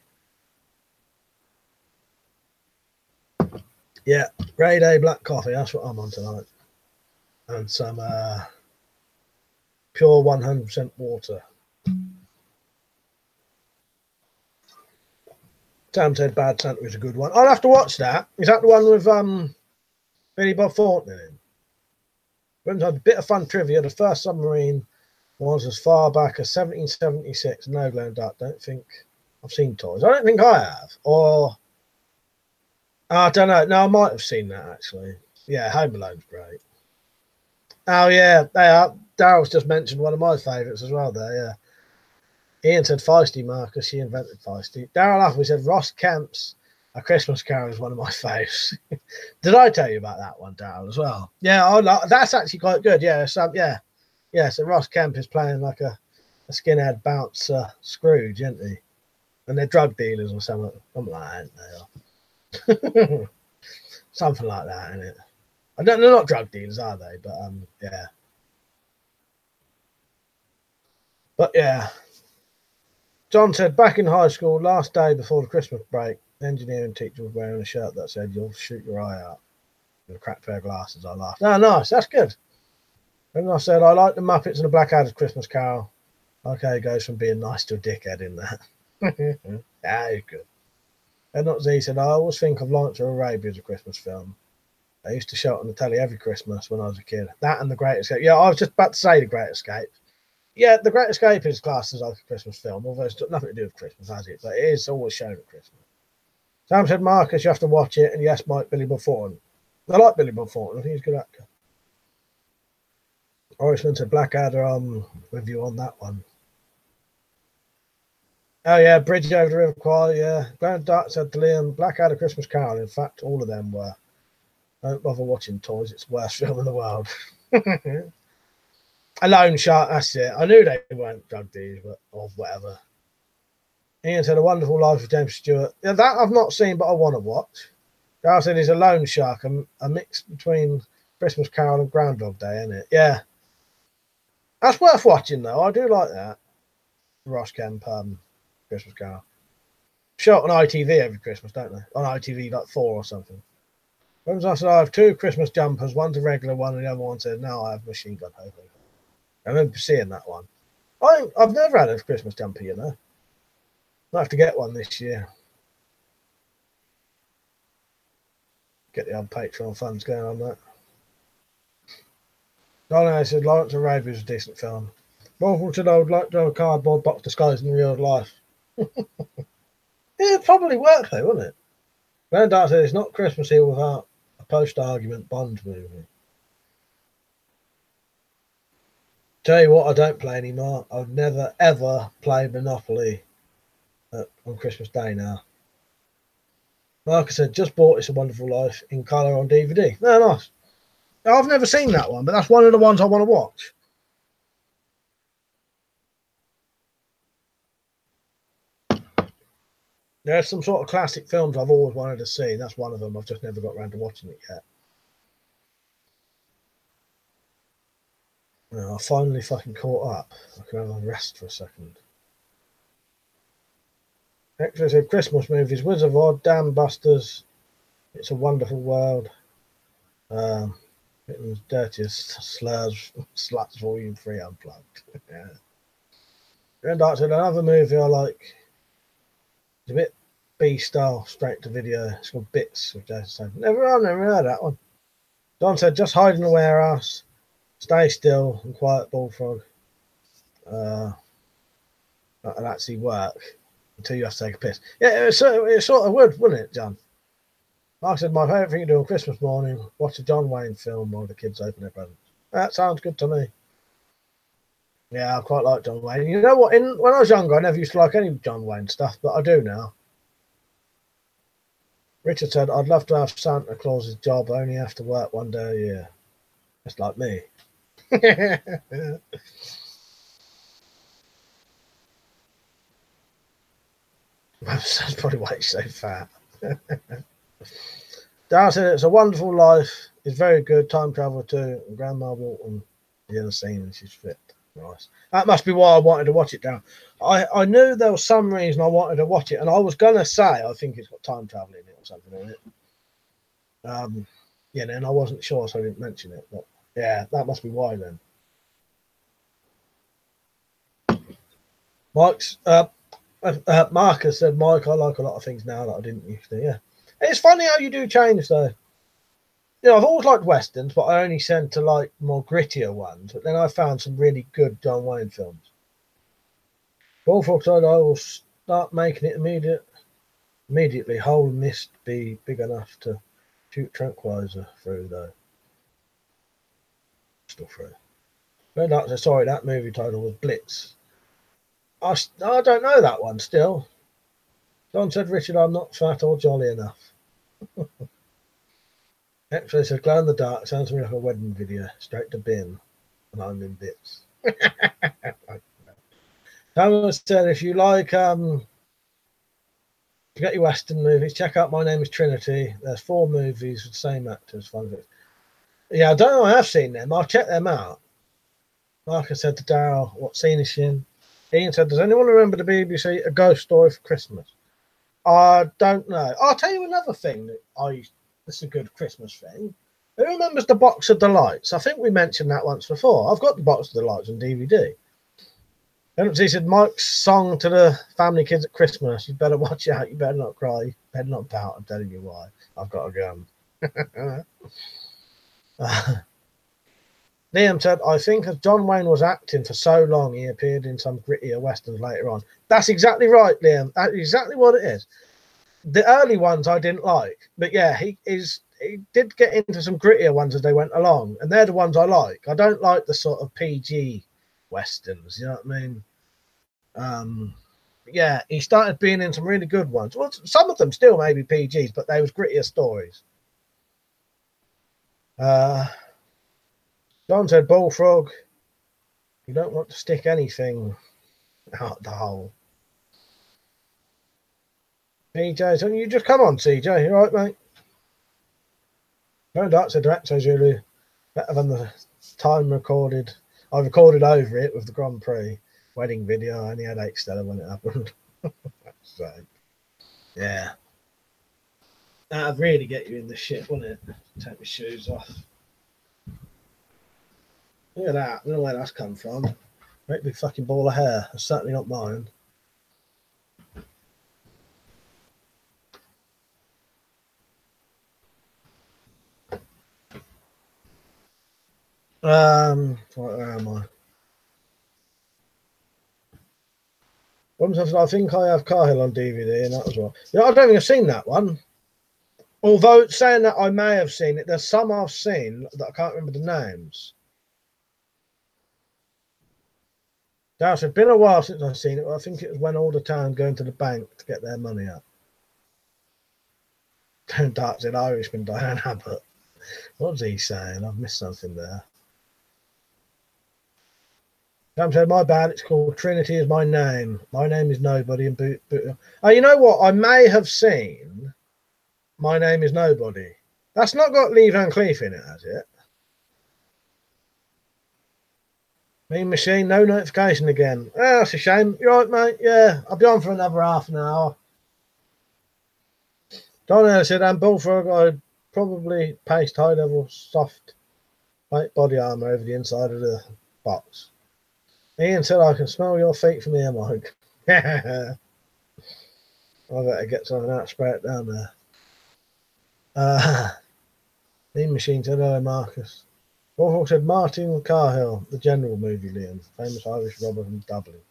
S1: Yeah, grade A black coffee. That's what I'm on tonight. And some pure 100% water. Sam said Bad Santa is a good one. I'll have to watch that. Is that the one with Billy Bob Thornton in it? A bit of fun trivia. The first submarine was as far back as 1776. No, Glenn Duck, don't think I've seen Toys. I don't think I have. Or I don't know. No, I might have seen that actually. Yeah, Home Alone's great. Oh yeah, they are. Daryl's just mentioned one of my favourites as well there, yeah. Ian said Feisty, Marcus. She invented Feisty. Daryl Laffey said Ross Kemp's A Christmas Carol is one of my faves. Did I tell you about that one, Daryl, as well? Yeah, that's actually quite good. Yeah, so Ross Kemp is playing like a skinhead bouncer Scrooge, isn't he? And they're drug dealers or something like that, they are. Something like that, isn't it? They're not drug dealers, are they? But yeah. But yeah. John said, back in high school, last day before the Christmas break, the engineering teacher was wearing a shirt that said, you'll shoot your eye out. With a cracked pair of glasses. I laughed. Oh, nice. That's good. And I said, I like the Muppets and the Blackadder's Christmas Carol. Okay, goes from being nice to a dickhead in that. Yeah, he's good. And not Z said, I always think of Lawrence of Arabia as a Christmas film. I used to show it on the telly every Christmas when I was a kid. That and The Great Escape. Yeah, I was just about to say The Great Escape. Yeah, The Great Escape is classed as like a Christmas film, although it's got nothing to do with Christmas, has it? But it is always shown at Christmas. Sam said, Marcus, you have to watch it. And yes, Mike, Billy Bob Thornton. I like Billy Bob Thornton. I think he's a good actor. Irishman said, Blackadder, review on that one. Oh, yeah, Bridge over the River Kwai, yeah. Grand Dark said to Liam, Blackadder, Christmas Carol. In fact, all of them were. Don't bother watching Toys. It's the worst film in the world. A Lone Shark, that's it. I knew they weren't drug dealers, but or whatever. Ian said, A Wonderful Life of James Stewart. Yeah, that I've not seen, but I want to watch. Darryl said, he's a Lone Shark, a mix between Christmas Carol and Groundhog Day, isn't it? Yeah. That's worth watching, though. I do like that. Ross Kemp, Christmas Carol. Shot on ITV every Christmas, don't they? On ITV, like 4 or something. I said, I have 2 Christmas jumpers. One's a regular one, and the other one said, no, I have Machine Gun Hobo. I remember seeing that one. I've never had a Christmas jumper, you know. I'll have to get one this year. Get the old Patreon funds going on that. Donna said, Lawrence of Arabia was a decent film. Morphle said, I would like to have a cardboard box disguised in real life. It'd probably work, though, wouldn't it? Granddad said, it's not Christmas here without a post-argument Bond movie. Tell you what, I don't play anymore. I've never, ever played Monopoly on Christmas Day now. Marcus said, just bought It's a Wonderful Life in colour on DVD. No, nice. I've never seen that one, but that's one of the ones I want to watch. There's some sort of classic films I've always wanted to see. That's one of them. I've just never got around to watching it yet. I finally fucking caught up. I can have a rest for a second. Actually, said Christmas movies: Wizard of Oz, Dam Busters, It's a Wonderful World, Dirtiest Slurs, Sluts Volume 3 Unplugged. Yeah. And I said another movie I like. It's a bit B style, straight to video. It's called Bits with Jason Statham. I've never heard that one. Don said just hide in the warehouse, stay still and quiet bullfrog. And actually work until you have to take a piss. Yeah, it sort of would, wouldn't it, John? Like I said, my favourite thing to do on Christmas morning, watch a John Wayne film while the kids open their presents. That sounds good to me. Yeah, I quite like John Wayne. You know what? When I was younger, I never used to like any John Wayne stuff, but I do now. Richard said, I'd love to have Santa Claus's job, I only have to work one day a year. Just like me. That's probably why he's so fat. Darren said, It's a Wonderful Life. It's very good. Time travel too. And Grandma Walton, the other scene, and she's fit. Nice. That must be why I wanted to watch it, Darren. I knew there was some reason I wanted to watch it, and I was going to say I think it's got time travel in it or something in it. Yeah, and I wasn't sure, so I didn't mention it. But yeah, that must be why then. Marcus said, Mike, I like a lot of things now that I didn't used to. Yeah, it's funny how you do change though. You know, I've always liked westerns, but I only tend to like more grittier ones. But then I found some really good John Wayne films. Bullfrog said, I will start making it immediately. Hole mist be big enough to shoot tranquilizer through though. Still through. Red Light said, sorry, that movie title was Blitz. I don't know that one still. John said, Richard, I'm not fat or jolly enough. X-Ray said, glow in the dark sounds to me like a wedding video. Straight to bin. And I'm in bits. Thomas said, if you like forget your Western movies, check out My Name is Trinity. There's 4 movies with the same actors. Yeah, I don't know. I have seen them. I'll check them out. Marcus said to Darryl, what scene is she in? Ian said, does anyone remember the BBC A Ghost Story for Christmas? I don't know. I'll tell you another thing that this is a good Christmas thing. Who remembers the Box of Delights? I think we mentioned that once before. I've got the Box of Delights on DVD. He said, Mike's song to the family kids at Christmas. You better watch out. You better not cry. You better not pout. I'm telling you why. I've got a gun. Liam said, I think as John Wayne was acting for so long, he appeared in some grittier westerns later on. That's exactly right, Liam. That's exactly what it is. The early ones I didn't like. But yeah, he did get into some grittier ones as they went along. And they're the ones I like. I don't like the sort of PG westerns. You know what I mean? Yeah, he started being in some really good ones. Well, some of them still maybe PGs, but they was grittier stories. John said, Bullfrog, you don't want to stick anything out the hole. CJ, so you just come on, CJ. You all right, mate? No, that's a direct says really better than the time recorded. I recorded over it with the Grand Prix wedding video. I only had 8 stellar when it happened. So, yeah. That'd really get you in the shit, wouldn't it? Take my shoes off. Look at that. I don't know where that's come from. Great big fucking ball of hair. That's certainly not mine. Where am I? I think I have Cahill on DVD and that as well. Yeah, I don't think I've seen that one. Although saying that I may have seen it, there's some I've seen that I can't remember the names. It's been a while since I've seen it. I think it was when all the town going to the bank to get their money out. Dart's an Irishman, Diane Abbott. What's he saying? I've missed something there. Sam said, my bad, it's called Trinity is my name. My name is Nobody. And oh, you know what? I may have seen My Name is Nobody. That's not got Lee Van Cleef in it, has it? Mean Machine, no notification again. Oh, that's a shame. You right, mate? Yeah, I'll be on for another half an hour. Donna said, and Bullfrog, I'd probably paste high-level soft white body armor over the inside of the box. Ian said, I can smell your feet from here, Mike. I better get something out, spray it down there. Mean Machine said, hello, Marcus. Bullfrog said, Martin Carhill, the General movie, Liam, famous Irish robber from Dublin.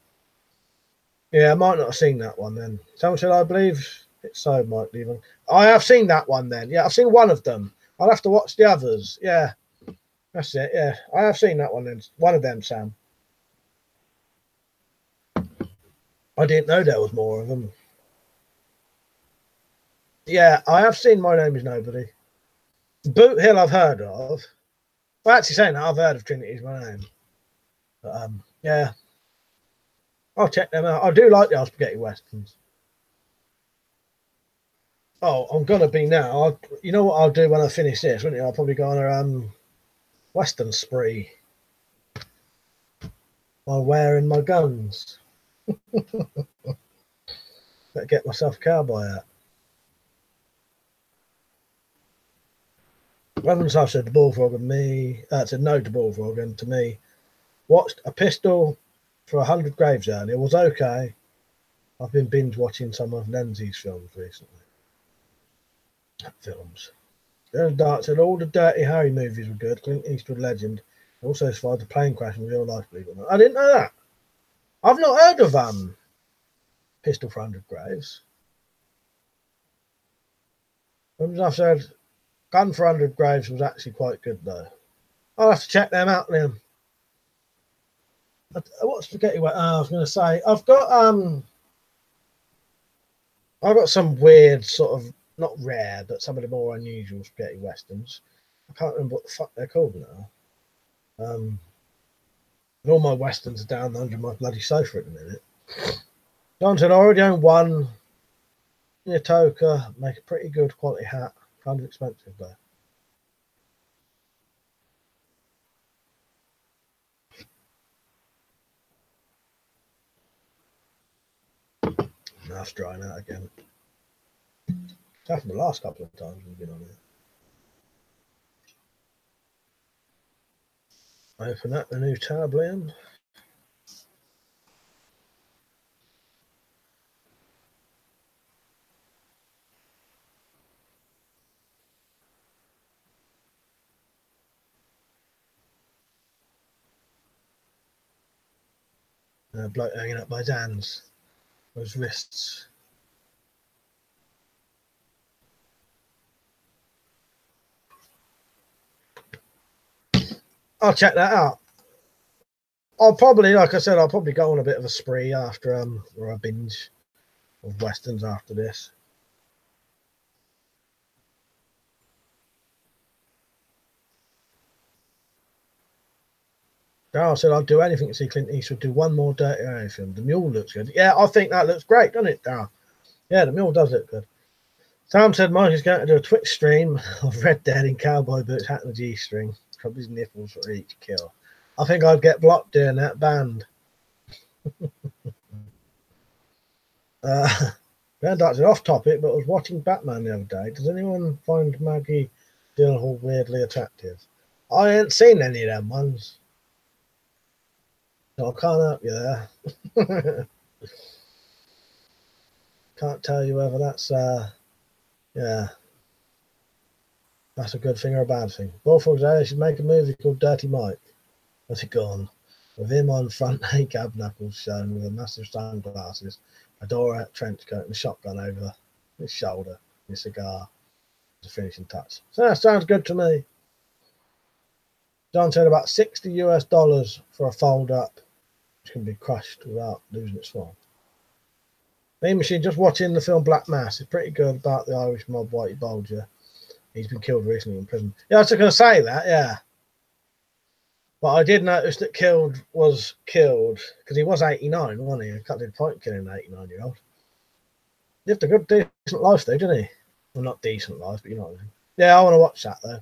S1: Yeah, I might not have seen that one then. Someone said, I believe it's so, Mike Levan. I have seen that one then. Yeah, I've seen one of them. I'll have to watch the others. Yeah, that's it. Yeah, I have seen that one then. One of them, Sam. I didn't know there was more of them. Yeah, I have seen My Name is Nobody. Boot Hill I've heard of. Well, actually saying that, I've heard of Trinity is my name. But, yeah. I'll check them out. I do like the old spaghetti westerns. Oh, I'm going to be now. You know what I'll do when I finish this, wouldn't you? I'll probably go on a western spree while wearing my guns. Better get myself a cowboy hat. Reverend I've said to Bullfrog and me, said no to Bullfrog and to me, watched A Pistol for 100 Graves earlier, was okay. I've been binge watching some of Lindsay's films recently. Dart said all the Dirty Harry movies were good. Clint Eastwood legend. Also survived the plane crash in real life, believe it or not. I didn't know that. I've not heard of Pistol for 100 Graves. I've said Gun for 100 Graves was actually quite good though. I'll have to check them out, Liam. What spaghetti? I was going to say I've got some weird sort of, not rare, but some of the more unusual spaghetti westerns. I can't remember what the fuck they're called now. And all my westerns are down under my bloody sofa at the minute. John said I already own one in a toker, make a pretty good quality hat. Kind of expensive though. Now it's drying out again. It's happened the last couple of times we've been on here. Open up the new tab, Liam. Bloke hanging up by his hands, or his wrists. I'll check that out. I'll probably, like I said, I'll probably go on a bit of a spree after or a binge of westerns after this. Darryl said I'd do anything to see Clint Eastwood do one more Dirty Harry film. The Mule looks good. Yeah, I think that looks great, doesn't it, Darryl? Yeah, the Mule does look good. Sam said Mike is going to do a Twitch stream of Red Dead in cowboy boots, hat and a G-string. Rub his nipples for each kill. I think I'd get blocked doing that, banned. Granddad's off topic, but I was watching Batman the other day. Does anyone find Maggie Gyllenhaal weirdly attractive? I ain't seen any of them ones, so I can't help you there. Can't tell you whether that's yeah, that's a good thing or a bad thing. Bullfrogs, they should make a movie called Dirty Mike. What's it gone? With him on front, cab knuckles shown with a massive sunglasses, a door trench coat, and a shotgun over his shoulder, and a cigar. The finishing touch. So that sounds good to me. John said about $60 for a fold up, which can be crushed without losing its form. Mean Machine, just watching the film Black Mass. It's pretty good about the Irish mob Whitey Bulger. He's been killed recently in prison. Yeah, I was just going to say that, yeah. But I did notice that was killed because he was 89, wasn't he? I can't do the point killing an 89-year-old. Lived a good, decent life, though, didn't he? Well, not decent life, but you know what I mean. Yeah, I want to watch that, though.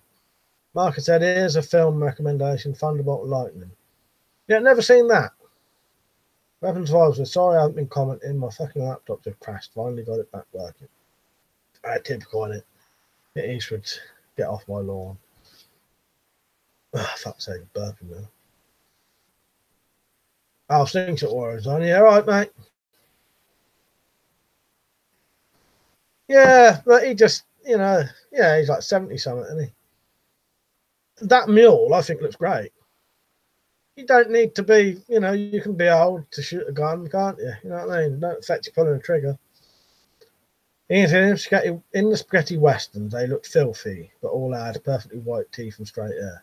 S1: Marcus said, here's a film recommendation, Thunderbolt Lightning. Yeah, never seen that. Weapons Vibes said, sorry I haven't been commenting. My fucking laptop just crashed. Finally got it back working. Typical, innit? It Eastwood, get off my lawn. Oh, fuck's sake, burping now. I'll sing to Warriors on. Yeah, right, mate. Yeah, but he just, you know, yeah, he's like 70 something, isn't he? That mule, I think, looks great. You don't need to be, you know, you can be old to shoot a gun, can't you? You know what I mean? Don't affect you pulling a trigger. In the spaghetti westerns, they looked filthy, but all had perfectly white teeth and straight hair.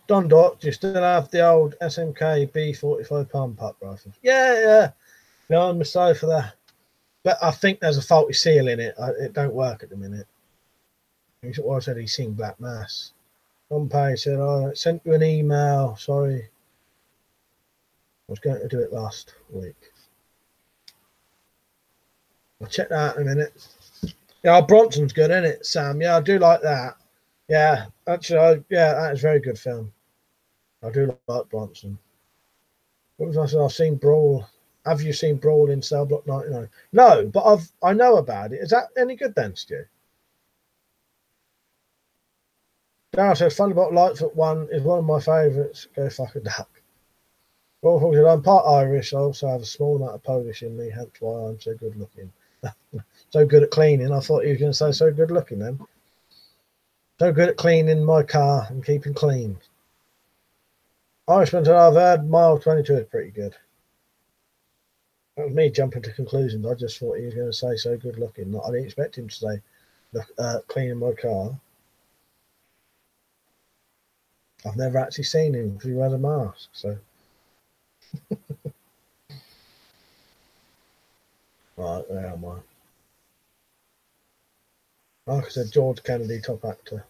S1: Don Doc, do you still have the old SMK B45 palm pump rifle? Yeah. No, I'm sorry for that. But I think there's a faulty seal in it. It don't work at the minute. That's what I said. He's seen Black Mass. Pompey said, I sent you an email. Sorry. I was going to do it last week. I'll check that out in a minute. Yeah, Bronson's good, isn't it, Sam? Yeah, I do like that. Yeah, actually, yeah, that is a very good film. I do like Bronson. What was I saying? I've seen Brawl. Have you seen Brawl in Cell Block 99? No, but I know about it. Is that any good then, Stu? Darren says Thunderbolt Lightfoot 1 is one of my favourites. Go fuck a duck. I'm part Irish. I also have a small amount of Polish in me, hence why I'm so good looking. So good at cleaning. I thought you were going to say so good looking then. So good at cleaning my car and keeping clean. Irishman said, I've heard Mile 22 is pretty good. That was me jumping to conclusions. I just thought he was going to say so good looking. I didn't expect him to say cleaning my car. I've never actually seen him because he wears a mask. So, right, there am I. Like I said, George Kennedy, top actor.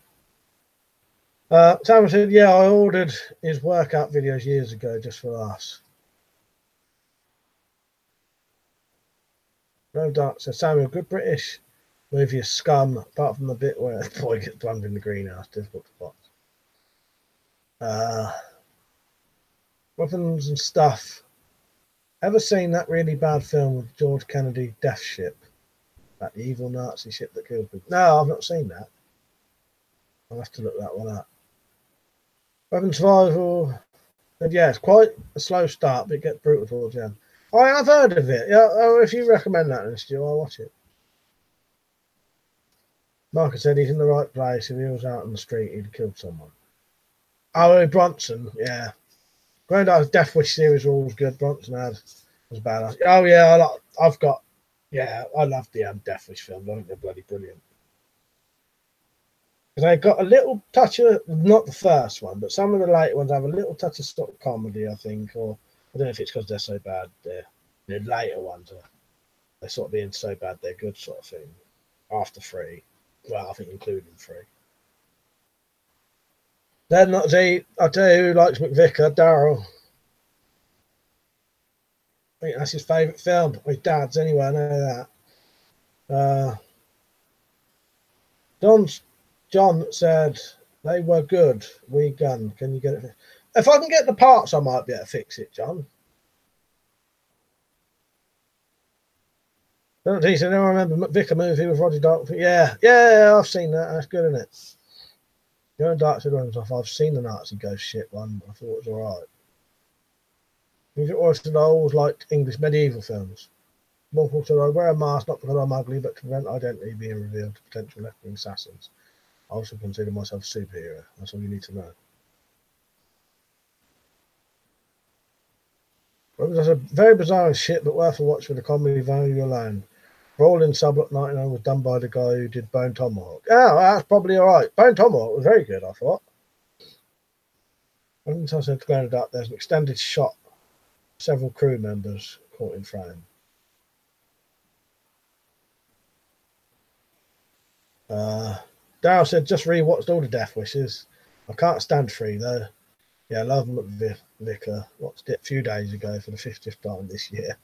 S1: Sam said, yeah, I ordered his workout videos years ago just for us. No doubt. So Samuel, good British movie is Scum, apart from the bit where the boy gets drummed in the greenhouse. Difficult to spot. Weapons and Stuff. Ever seen that really bad film with George Kennedy, Death Ship? That evil Nazi ship that killed people. No, I've not seen that. I'll have to look that one up. Weapon Survival. Yeah, it's quite a slow start, but it gets brutal towards the end. I have heard of it. Yeah, if you recommend that, then Stu, I'll watch it. Marcus said he's in the right place. If he was out on the street, he'd have killed someone. Oh, Bronson, yeah. Granddad's Death Wish series was always good. Bronson was badass. Oh yeah, I've got. Yeah, I love the Death Wish films. I think they're bloody brilliant. Because they got a little touch of, not the first one, but some of the later ones have a little touch of sort of comedy, I think, or I don't know if it's because they're so bad. The later ones they're sort of being so bad they're good, sort of thing. After 3, well, I think including 3. Then I tell you who likes McVicker, Daryl. I think that's his favourite film. His dad's anyway, I know that. John said they were good. We gun. Can you get it? If I can get the parts, I might be able to fix it, John. He said, I remember Vicar movie with Roddy Dark. Yeah, I've seen that. That's good, isn't it? Going Dark said himself, I've seen the Nazi ghost shit one. I thought it was alright. Music always I always liked English medieval films. Mortal said, I wear a mask not because I'm ugly, but to prevent identity being revealed to potential left-wing assassins. I also consider myself a superhero. That's all you need to know. Well, there's a very bizarre shit, but worth a watch for the comedy value alone. Rolling Sublot 99 was done by the guy who did Bone Tomahawk. Oh, that's probably alright. Bone Tomahawk was very good, I thought. I think I said to Glenn up, there's an extended shot, several crew members caught in frame. Darryl said, just rewatched all the Death Wishes. I can't stand 3 though. Yeah, I love McVicker. Watched it a few days ago for the 50th time this year.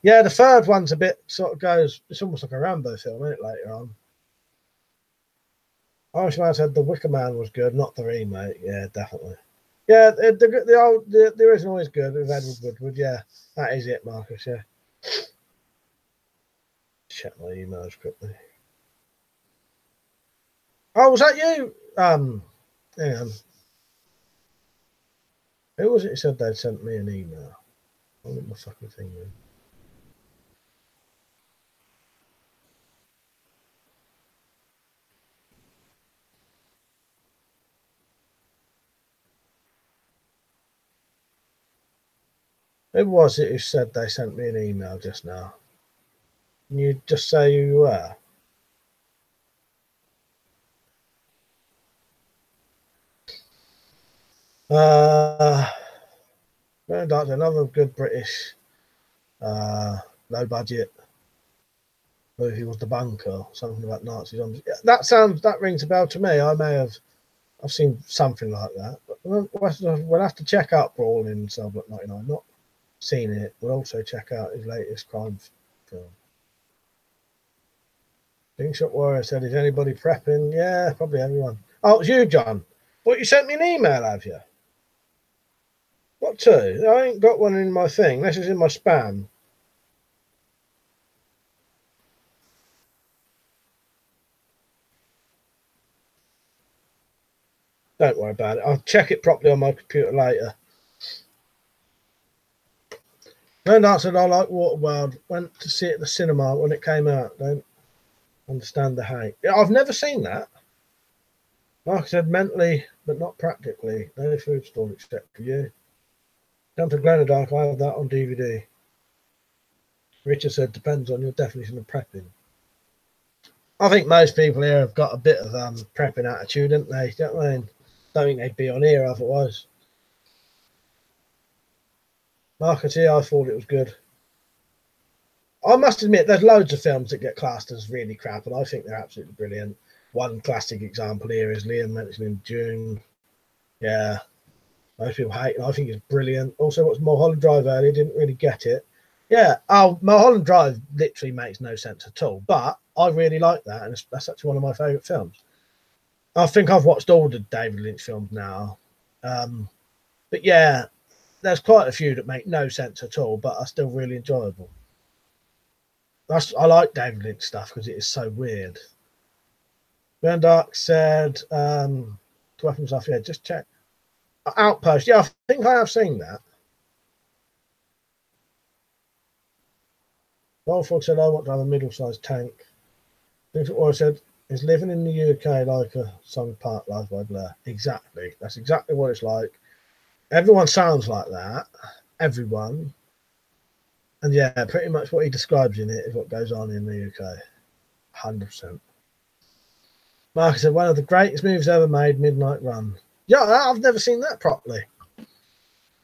S1: Yeah, the third one's a bit sort of goes, it's almost like a Rambo film, isn't it, later on? Irishman said The Wicker Man was good, not the remake. Yeah, definitely. Yeah, the original is good with Edward Woodward. Yeah, that is it, Marcus. Yeah. Check my emails quickly. Oh, was that you? Hang on. Who was it who said they'd sent me an email? I want my fucking thing in. Who was it who said they sent me an email just now? Can you just say who you were? That's another good British low budget movie was The Bunker, something about Nazis. That rings a bell to me. I've seen something like that, but we'll have to check out Brawl in Cellblock 99. Not seen it. We'll also check out his latest crime film. Slingshot Warrior said, is anybody prepping? Yeah, probably everyone. Oh, it's you, John. What, you sent me an email, have you? What to? I ain't got one in my thing. This is in my spam. Don't worry about it. I'll check it properly on my computer later. No, said I like Waterworld. Went to see it at the cinema when it came out. Don't understand the hate. Yeah, I've never seen that. Like I said, mentally, but not practically. No food store except for you. Come to Glenardark, I have that on DVD. Richard said, depends on your definition of prepping. I think most people here have got a bit of prepping attitude, haven't they? Do you know what I mean? Don't think they'd be on here otherwise. Marcus here, I thought it was good. I must admit, there's loads of films that get classed as really crap, and I think they're absolutely brilliant. One classic example here is Liam mentioning June. Yeah, most people hate it. I think it's brilliant. Also, what's Mulholland Drive earlier, didn't really get it. Yeah, Mulholland Drive literally makes no sense at all, but I really like that, and that's actually one of my favourite films. I think I've watched all the David Lynch films now. But yeah, there's quite a few that make no sense at all, but are still really enjoyable. I like David Lynch stuff because it is so weird. Van Dark said, to weapons off, yeah, just check. Outpost, yeah, I think I have seen that. Wolford said, I want to have a middle-sized tank. Or I said, Is living in the UK like a song part life by Blair? Exactly. That's exactly what it's like. Everyone sounds like that. Everyone. And yeah, pretty much what he describes in it is what goes on in the UK. 100%. Mark said, one of the greatest movies ever made, Midnight Run. Yeah, I've never seen that properly.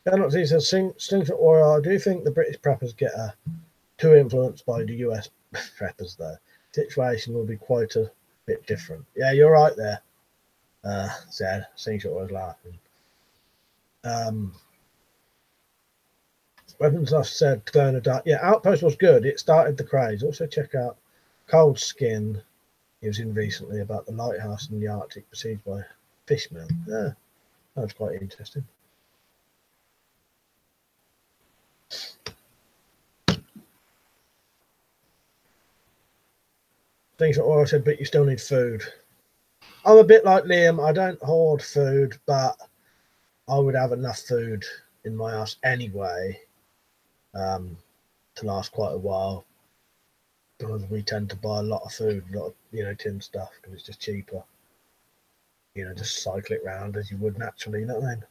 S1: He says, Slingshot Warrior, I do think the British preppers get too influenced by the US preppers, though. Situation will be quite a bit different. Yeah, you're right there, said. Slingshot was laughing. Weapons List said, Glow in the Dark. Yeah, Outpost was good. It started the craze. Also, check out Cold Skin. He was in recently about the lighthouse in the Arctic besieged by fishmen. Yeah, that was quite interesting. Things like what I said, but you still need food. I'm a bit like Liam. I don't hoard food, but I would have enough food in my house anyway to last quite a while. Because we tend to buy a lot of food, a lot of tin stuff, because it's just cheaper. Just cycle it round as you would naturally. You know what I mean?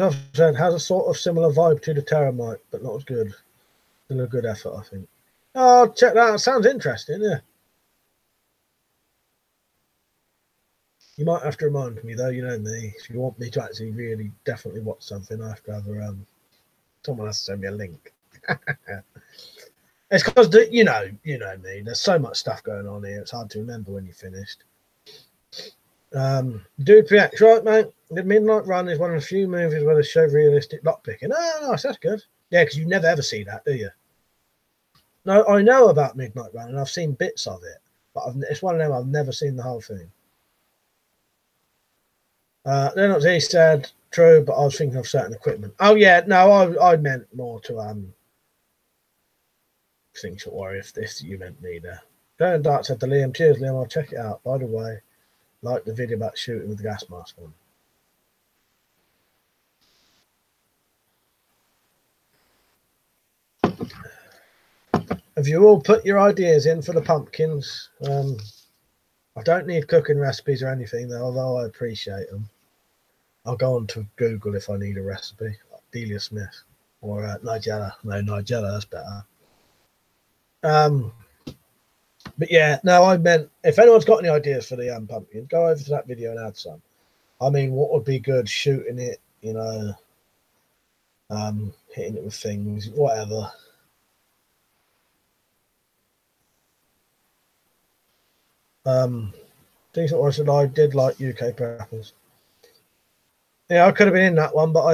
S1: I've said has a sort of similar vibe to the Terramite, but not as good. Still a good effort, I think. Oh, check that out. Sounds interesting, yeah. You might have to remind me, though, you know me. If you want me to actually really definitely watch something, I have to have someone has to send me a link. It's because you know me. There's so much stuff going on here. It's hard to remember when you finished. Dude PX, right, mate? The Midnight Run is one of the few movies where they show realistic lockpicking. Oh, nice, that's good. Yeah, because you never ever see that, do you? No, I know about Midnight Run and I've seen bits of it, but it's one of them I've never seen the whole thing. Leonard Z said, true, but I was thinking of certain equipment. Oh yeah, no, I meant more to Slingshot Warrior if you meant me there. Going Dark said to Liam, cheers Liam, I'll check it out. By the way, like the video about shooting with the gas mask on. Have you all put your ideas in for the pumpkins? I don't need cooking recipes or anything, though, although I appreciate them. I'll go on to Google if I need a recipe. Like Delia Smith or Nigella. No, Nigella, that's better. But yeah, no, I meant if anyone's got any ideas for the pumpkin, go over to that video and add some. I mean, what would be good? Shooting it, hitting it with things, whatever. Things that I said I did like UK preppers. Yeah, I could have been in that one, but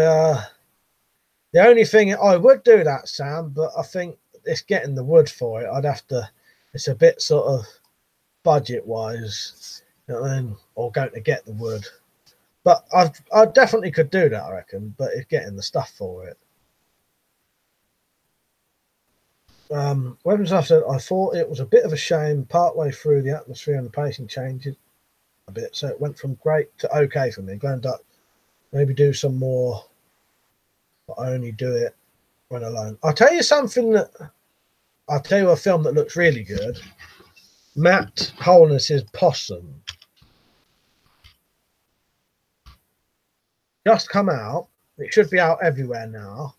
S1: the only thing I would do that, Sam, but I think it's getting the wood for it. I'd have to. It's a bit sort of budget wise, or going to get the wood. But I definitely could do that, I reckon. But it's getting the stuff for it. Weapons said, I thought it was a bit of a shame partway through the atmosphere and the pacing changes a bit, so it went from great to okay for me. Going to maybe do some more, but I only do it when alone. I'll tell you a film that looks really good. Matt Holness's Possum. Just come out. It should be out everywhere now,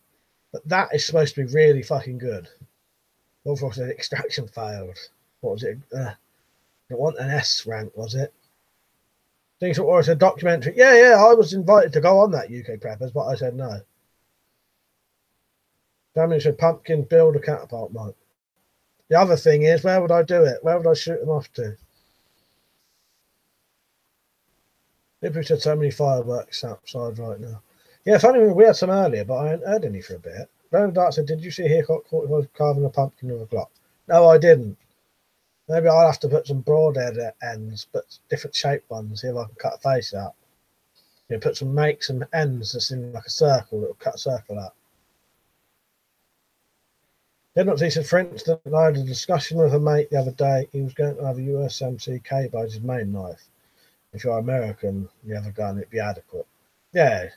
S1: but that is supposed to be really fucking good. Overall, the Extraction failed. What was it? It wasn't an S rank, was it? Things or it's a documentary. Yeah, I was invited to go on that UK Preppers, but I said no. Damage said pumpkin, build a catapult, Mike. The other thing is, where would I do it? Where would I shoot them off to? People said so many fireworks outside right now. Yeah, funny, we had some earlier, but I hadn't heard any for a bit. Roland Dark said, did you see Hickok 45 carving a pumpkin with a Glock? No, I didn't. Maybe I'll have to put some broad ends, but different shaped ones, see if I can cut a face out. Make some ends that's in like a circle, it'll cut a circle out. He said, for instance, I had a discussion with a mate the other day. He was going to have a USMC by his main knife. If you're American, you have a gun, it'd be adequate. Yeah,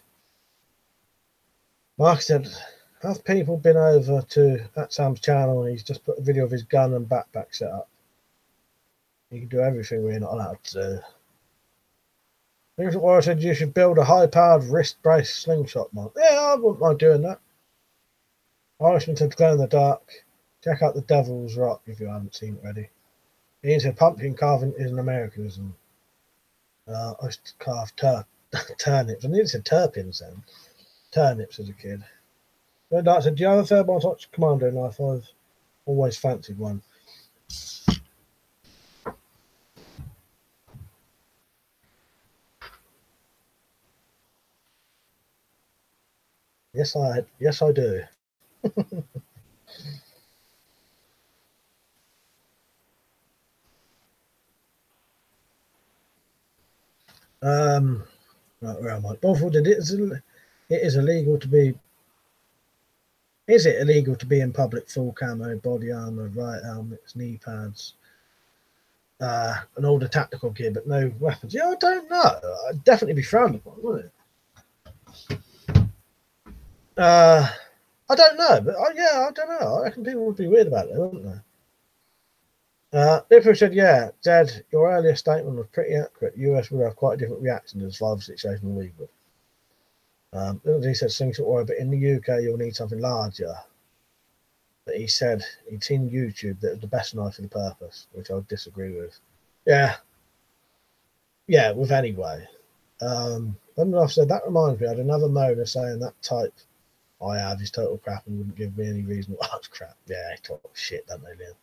S1: Mark said, have people been over to at Sam's channel and he's just put a video of his gun and backpack set up? You can do everything we're not allowed to do. Things that I said you should build a high-powered wrist brace slingshot mod. Yeah, I wouldn't mind doing that. Irishman said glow in the dark. Check out the Devil's Rock if you haven't seen it already. He said pumpkin carving is an Americanism. I used to carve turnips. I nearly said terpins then. Turnips as a kid. Red Dark said, do you have a Fairborn Touch Commando knife? I've always fancied one. Yes, I do. Right, where am I? Bothwell, it is illegal to be. Is it illegal to be in public full camo, body armor, right helmets, knee pads, and all the tactical gear, but no weapons? Yeah, I don't know. I'd definitely be frowned upon, wouldn't it? I don't know, but yeah, I don't know. I reckon people would be weird about it, wouldn't they? Nipper said, yeah, Dad, your earlier statement was pretty accurate. The US would have quite a different reaction to the survival situation than we would. He said, slingshot warrior, but in the UK, you'll need something larger. But he said he'd seen YouTube that was the best knife for the purpose, which I would disagree with. Yeah, with anyway. I've said, that reminds me, I had another moaner saying that type I have is total crap and wouldn't give me any reason why it's crap. Yeah, they talk shit, don't they, Liam?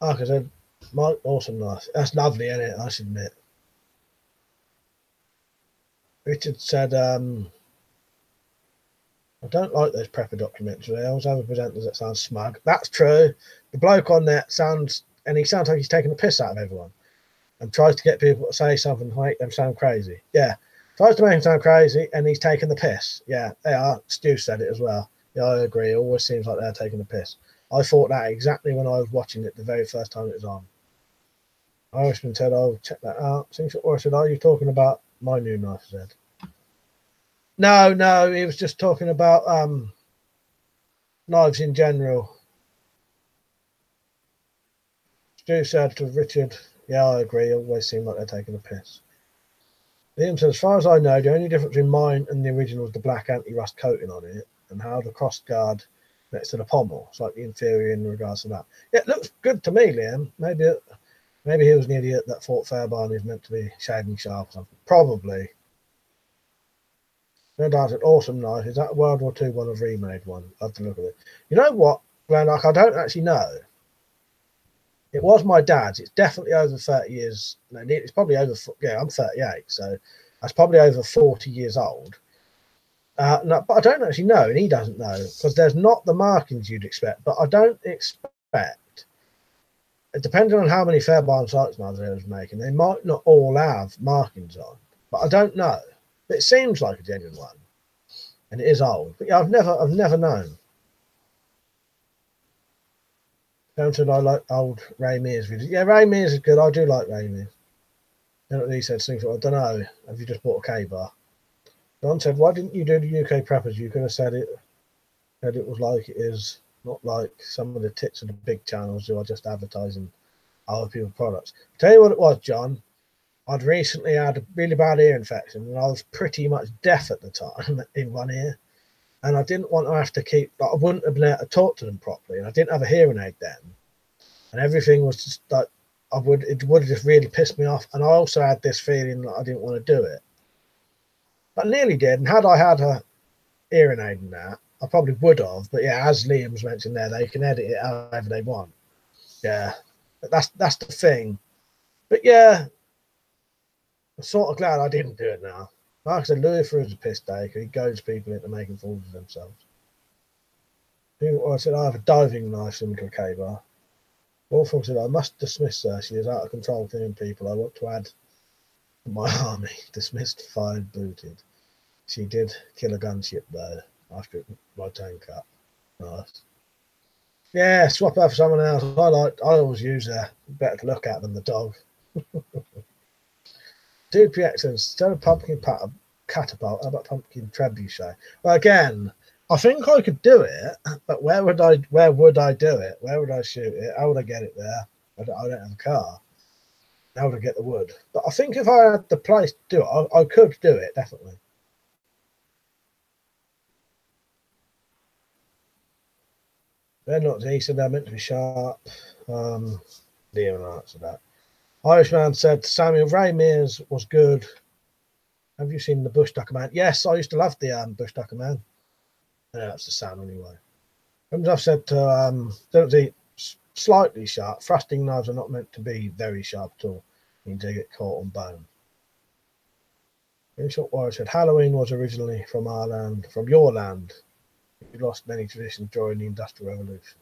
S1: Like I said, Mike, awesome knife. That's lovely, isn't it? I should admit. Richard said, I don't like those prepper documentaries. They always have a presenter that sounds smug. That's true. The bloke on there sounds like he's taking the piss out of everyone and tries to get people to say something to make them sound crazy. Yeah, tries to make them sound crazy and he's taking the piss. Yeah, they are. Stu said it as well. Yeah, I agree. It always seems like they're taking the piss. I thought that exactly when I was watching it the very first time it was on. Irishman said, I'll check that out. Or I said, are you talking about my new knife? I said. No, he was just talking about knives in general. Stu said to Richard, yeah, I agree. It always seems like they're taking a piss. Liam said, as far as I know, the only difference between mine and the original is the black anti-rust coating on it and how the cross guard next to the pommel, slightly inferior in regards to that. Yeah, it looks good to me, Liam. Maybe he was an idiot that thought Fairbairn is meant to be shading sharp or something. Probably. No doubt, an awesome knife. Is that a World War II one or remade one? I'll have to look at it. You know what, Glendock? I don't actually know. It was my dad's. It's definitely over 30 years. No, it's probably over. Yeah, I'm 38, so that's probably over 40 years old. No, but I don't actually know, and he doesn't know because there's not the markings you'd expect. But I don't expect. Depending on how many Fairbairn sights knives they was making, they might not all have markings on. But I don't know. It seems like a genuine one, and it is old. But yeah, I've never known. Said I like old Ray Mears videos. Yeah, Ray Mears is good. I do like Ray Mears. He said, I don't know. Have you just bought a K-bar? John said, why didn't you do the UK preppers? You could have said it was like it is, not like some of the tits of the big channels who are just advertising other people's products. Tell you what it was, John. I'd recently had a really bad ear infection and I was pretty much deaf at the time in one ear. And I didn't want to have to I wouldn't have been able to talk to them properly. And I didn't have a hearing aid then. And everything was just like, it would have just really pissed me off. And I also had this feeling that I didn't want to do it. But I nearly did. And had I had a hearing aid in that, I probably would have. But yeah, as Liam's mentioned there, they can edit it however they want. Yeah, but that's the thing. But yeah, I'm sort of glad I didn't do it now. Like I said, Louis is a piss take. He goads people into making fools of themselves. I said, I have a diving knife similar to a K-bar. Wolfram said, I must dismiss her. She is out of control killing people. I want to add to my army. Dismissed, fired, booted. She did kill a gunship, though, after my tank cut. Nice. Yeah, swap her for someone else. I always use her. Better to look at than the dog. 2PX instead of pumpkin catapult, how about pumpkin trebuchet? Well, again, I think I could do it, but where would I do it? Where would I shoot it? How would I get it there? I don't have a car. How would I get the wood? But I think if I had the place to do it, I could do it, definitely. They're not decent, they're meant to be sharp. Didn't even answer that. Irishman said Samuel Ray Mears was good. Have you seen the Bush Tucker Man? Yes, I used to love the Bush Tucker Man. Yeah, that's the Sam anyway. I've said don't eat slightly sharp. Thrusting knives are not meant to be very sharp at all. You need to get caught on bone. In short, I said Halloween was originally from our land, from your land. You lost many traditions during the Industrial Revolution.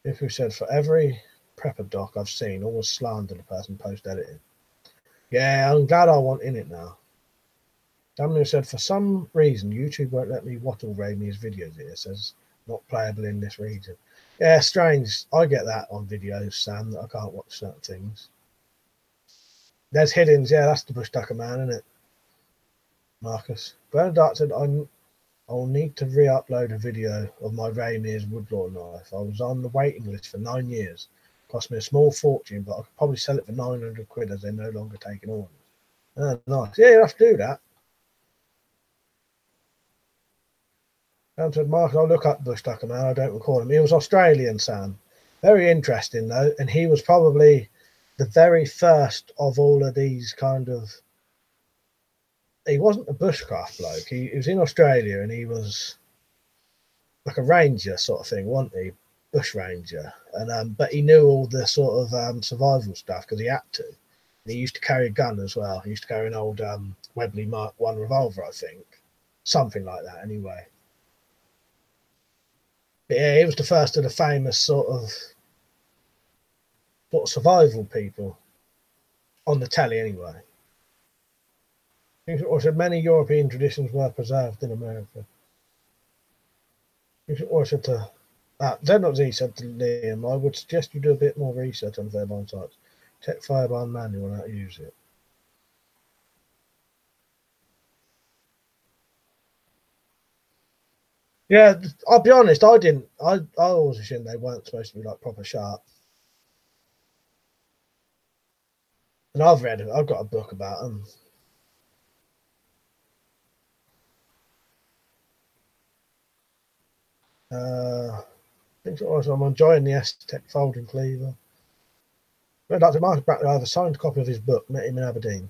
S1: If we said for every prepper doc I've seen, always slander the person post editing. Yeah, I'm glad I want in it now. Daniel said for some reason YouTube won't let me watch all Raimi's videos. It says not playable in this region. Yeah, strange. I get that on videos, Sam, that I can't watch certain things. There's Hiddens. Yeah, that's the Bush Tucker Man, isn't it? Marcus. Bernadette said I'll need to re-upload a video of my Ramir's woodlaw knife. I was on the waiting list for 9 years. Cost me a small fortune, but I could probably sell it for 900 quid as they're no longer taking orders. Oh, nice. Yeah, you have to do that. Sam said, Mark, I'll look up Bush Tucker Man. I don't recall him. He was Australian, Sam. Very interesting, though. And he was probably the very first of all of these kind of... He wasn't a bushcraft bloke. He was in Australia and he was like a ranger sort of thing, wasn't he? Bush ranger. And but he knew all the sort of survival stuff because he had to. And he used to carry a gun as well. He used to carry an old Webley Mark 1 revolver, I think. Something like that, anyway. But yeah, he was the first of the famous sort of survival people on the telly, anyway. I said many European traditions were preserved in America. I said to Z said to Liam, I would suggest you do a bit more research on Fairbairn sites. Check Fairbairn manual on how to use it. Yeah, I'll be honest, I didn't. I always assumed they weren't supposed to be like proper sharp. And I've read it. I've got a book about them. I think it was. I'm enjoying the S-Tech folding cleaver. Dr. Marcus Brackley, I have a signed copy of his book. Met him in Aberdeen.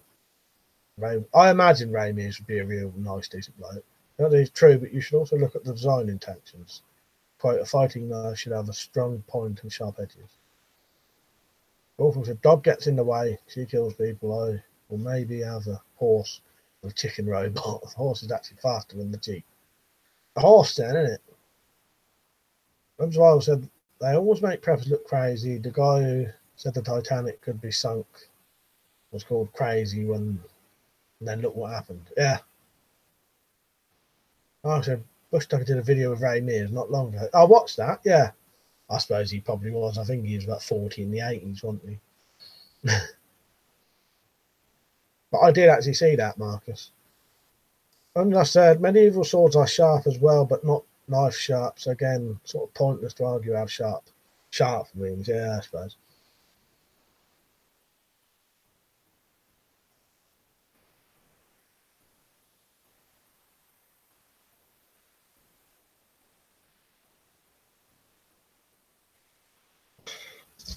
S1: I imagine Ray Mears would be a real nice, decent bloke. That is true, but you should also look at the design intentions. Quote, a fighting knife should have a strong point and sharp edges. Awful said, dog gets in the way, she kills people. I will maybe have a horse or a chicken robot. The horse is actually faster than the Jeep. A horse then, isn't it? Ramswell said, they always make preppers look crazy. The guy who said the Titanic could be sunk was called crazy when... And then look what happened. Yeah. I said, Bush Tucker did a video with Ray Mears not long ago. I watched that, yeah. I suppose he probably was. I think he was about 40 in the 80s, wasn't he? But I did actually see that, Marcus. And I said, medieval swords are sharp as well, but not knife sharp. So again, sort of pointless to argue how sharp means. Yeah, I suppose.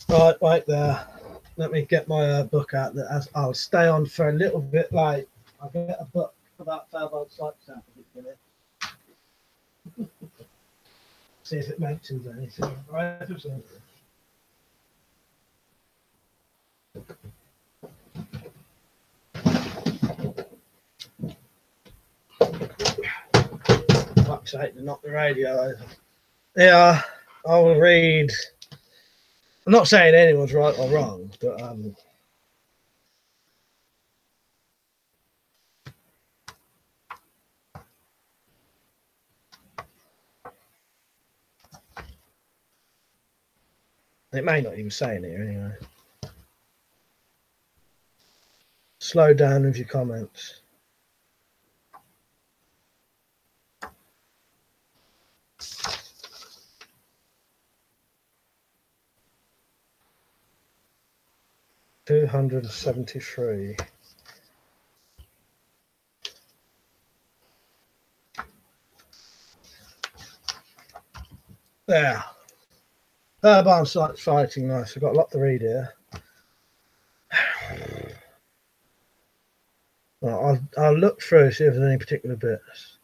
S1: Right, right there. Let me get my book out. I'll stay on for a little bit late. I'll get a book about Fairbairn sites out of it. See if it mentions anything. Right, fuck's sake, knock the radio over. Yeah, I will read. I'm not saying anyone's right or wrong, but it may not even say it here anyway. Slow down with your comments. 273. There. Barn sites fighting, nice. I've got a lot to read here. Well, I'll look through, see if there's any particular bits.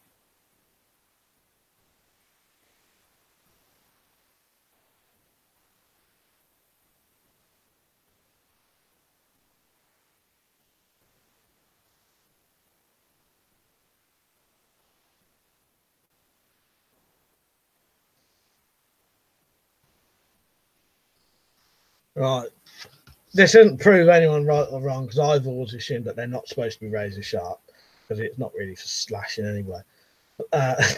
S1: Right. This doesn't prove anyone right or wrong, because I've always assumed that they're not supposed to be razor sharp, because it's not really for slashing anyway.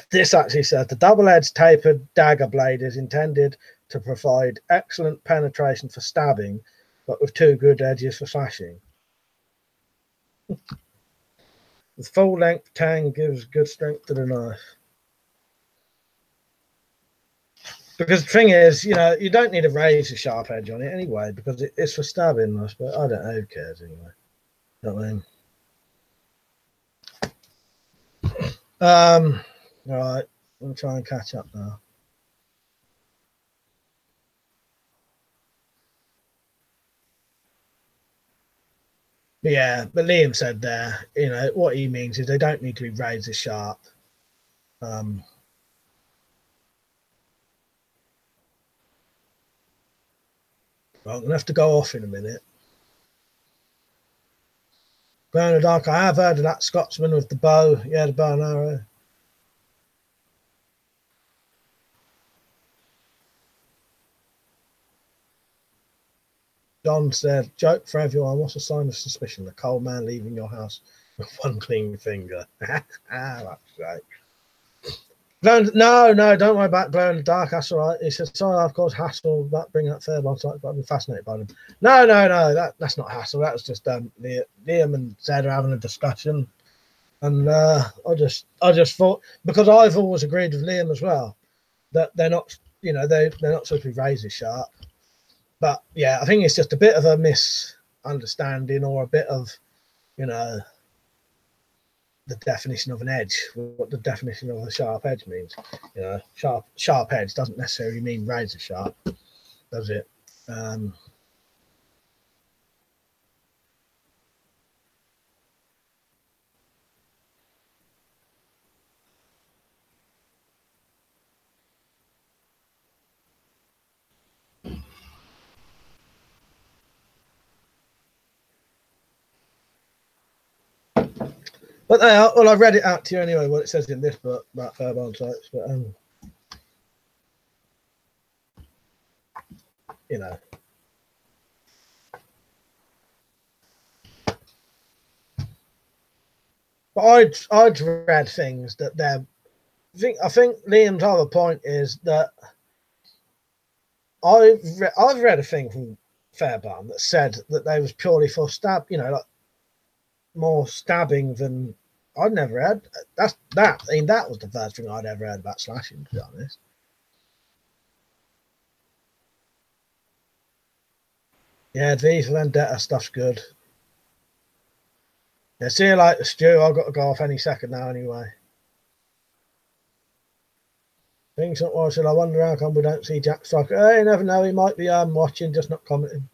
S1: This actually says the double-edged tapered dagger blade is intended to provide excellent penetration for stabbing, but with two good edges for slashing. The full-length tang gives good strength to the knife. Because the thing is, you know, you don't need a razor sharp edge on it anyway, because it's for stabbing, I suppose. I don't know, who cares anyway. You know what I mean? Right, I'm trying to catch up now. But yeah, but Liam said there, you know, what he means is they don't need to be razor sharp. Well, I'm going to have to go off in a minute. Glow in the dark, I have heard of that Scotsman with the bow. Yeah, the bow and arrow. John said, joke for everyone. What's a sign of suspicion? A cold man leaving your house with one clean finger. That's great. No, don't worry about glow in the dark. That's all right. He said, sorry, I've caused hassle about bringing up Fairbairn sites, but I've been fascinated by them. No, that's not hassle. That was just Liam and Zed are having a discussion, and I just thought, because I've always agreed with Liam as well that they're not, you know, they're not supposed to be razor sharp. But yeah, I think it's just a bit of a misunderstanding, or a bit of, you know, the definition of an edge, what the definition of a sharp edge means. You know, sharp edge doesn't necessarily mean razor sharp, does it? But well, I've read it out to you anyway, what it says in this book about Fairbairn sites, but you know. But I'd read things that they're. I think Liam's other point is that I've read a thing from Fairbairn that said that they was purely for stab, you know, like more stabbing than I'd never had. That. I mean, that was the first thing I'd ever heard about slashing, to be honest. Yeah, V for Vendetta stuff's good. Yeah, see you later, Stu. I've got to go off any second now anyway. Things not watching. I wonder how come we don't see Jack Striker. Hey, you never know. He might be watching, just not commenting.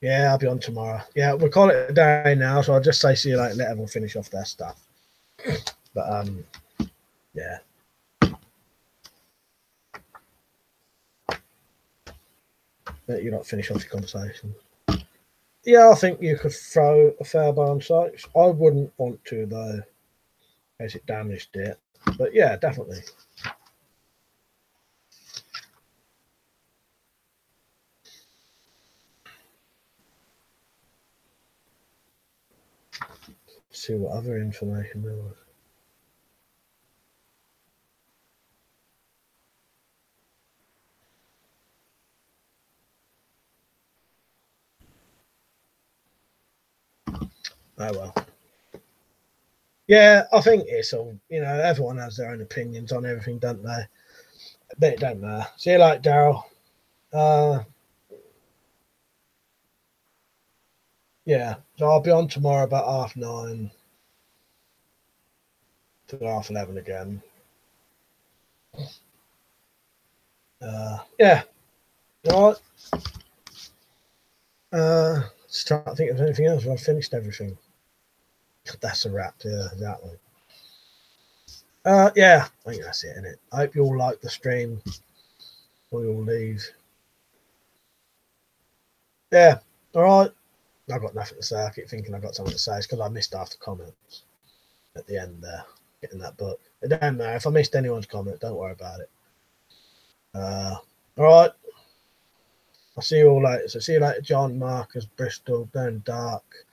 S1: Yeah, I'll be on tomorrow. Yeah, we'll call it a day now. So I'll just say see you later. Let everyone finish off their stuff. But yeah. Let you not finish off your conversation. Yeah, I think you could throw a Fairbairn sights. I wouldn't want to though, as it damaged it. But yeah, definitely. Let's see what other information there was. Oh well. Yeah, I think it's all, you know, everyone has their own opinions on everything, don't they? But it don't matter. See you later, Daryl. Yeah, so I'll be on tomorrow about 9:30 to 11:30 again. Yeah, all right. Just trying to think of anything else. I've finished everything. That's a wrap. Yeah, exactly. Yeah, I think that's it, innit? I hope you all like the stream. We all leave. Yeah, all right. I've got nothing to say. I keep thinking I've got something to say. It's because I missed half the comments at the end there, getting that book. It don't matter. If I missed anyone's comment, don't worry about it. All right. I'll see you all later. So see you later, John, Marcus, Bristol, Ben Dark,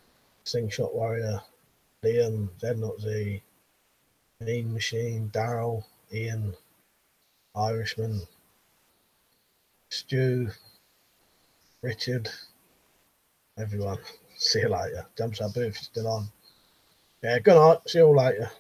S1: Slingshot Warrior, Liam, Z0Z, Mean Machine, Daryl, Ian, Irishman, Stu, Richard, everyone. See you later. Jumps our booth still on. Yeah, good night. See you all later.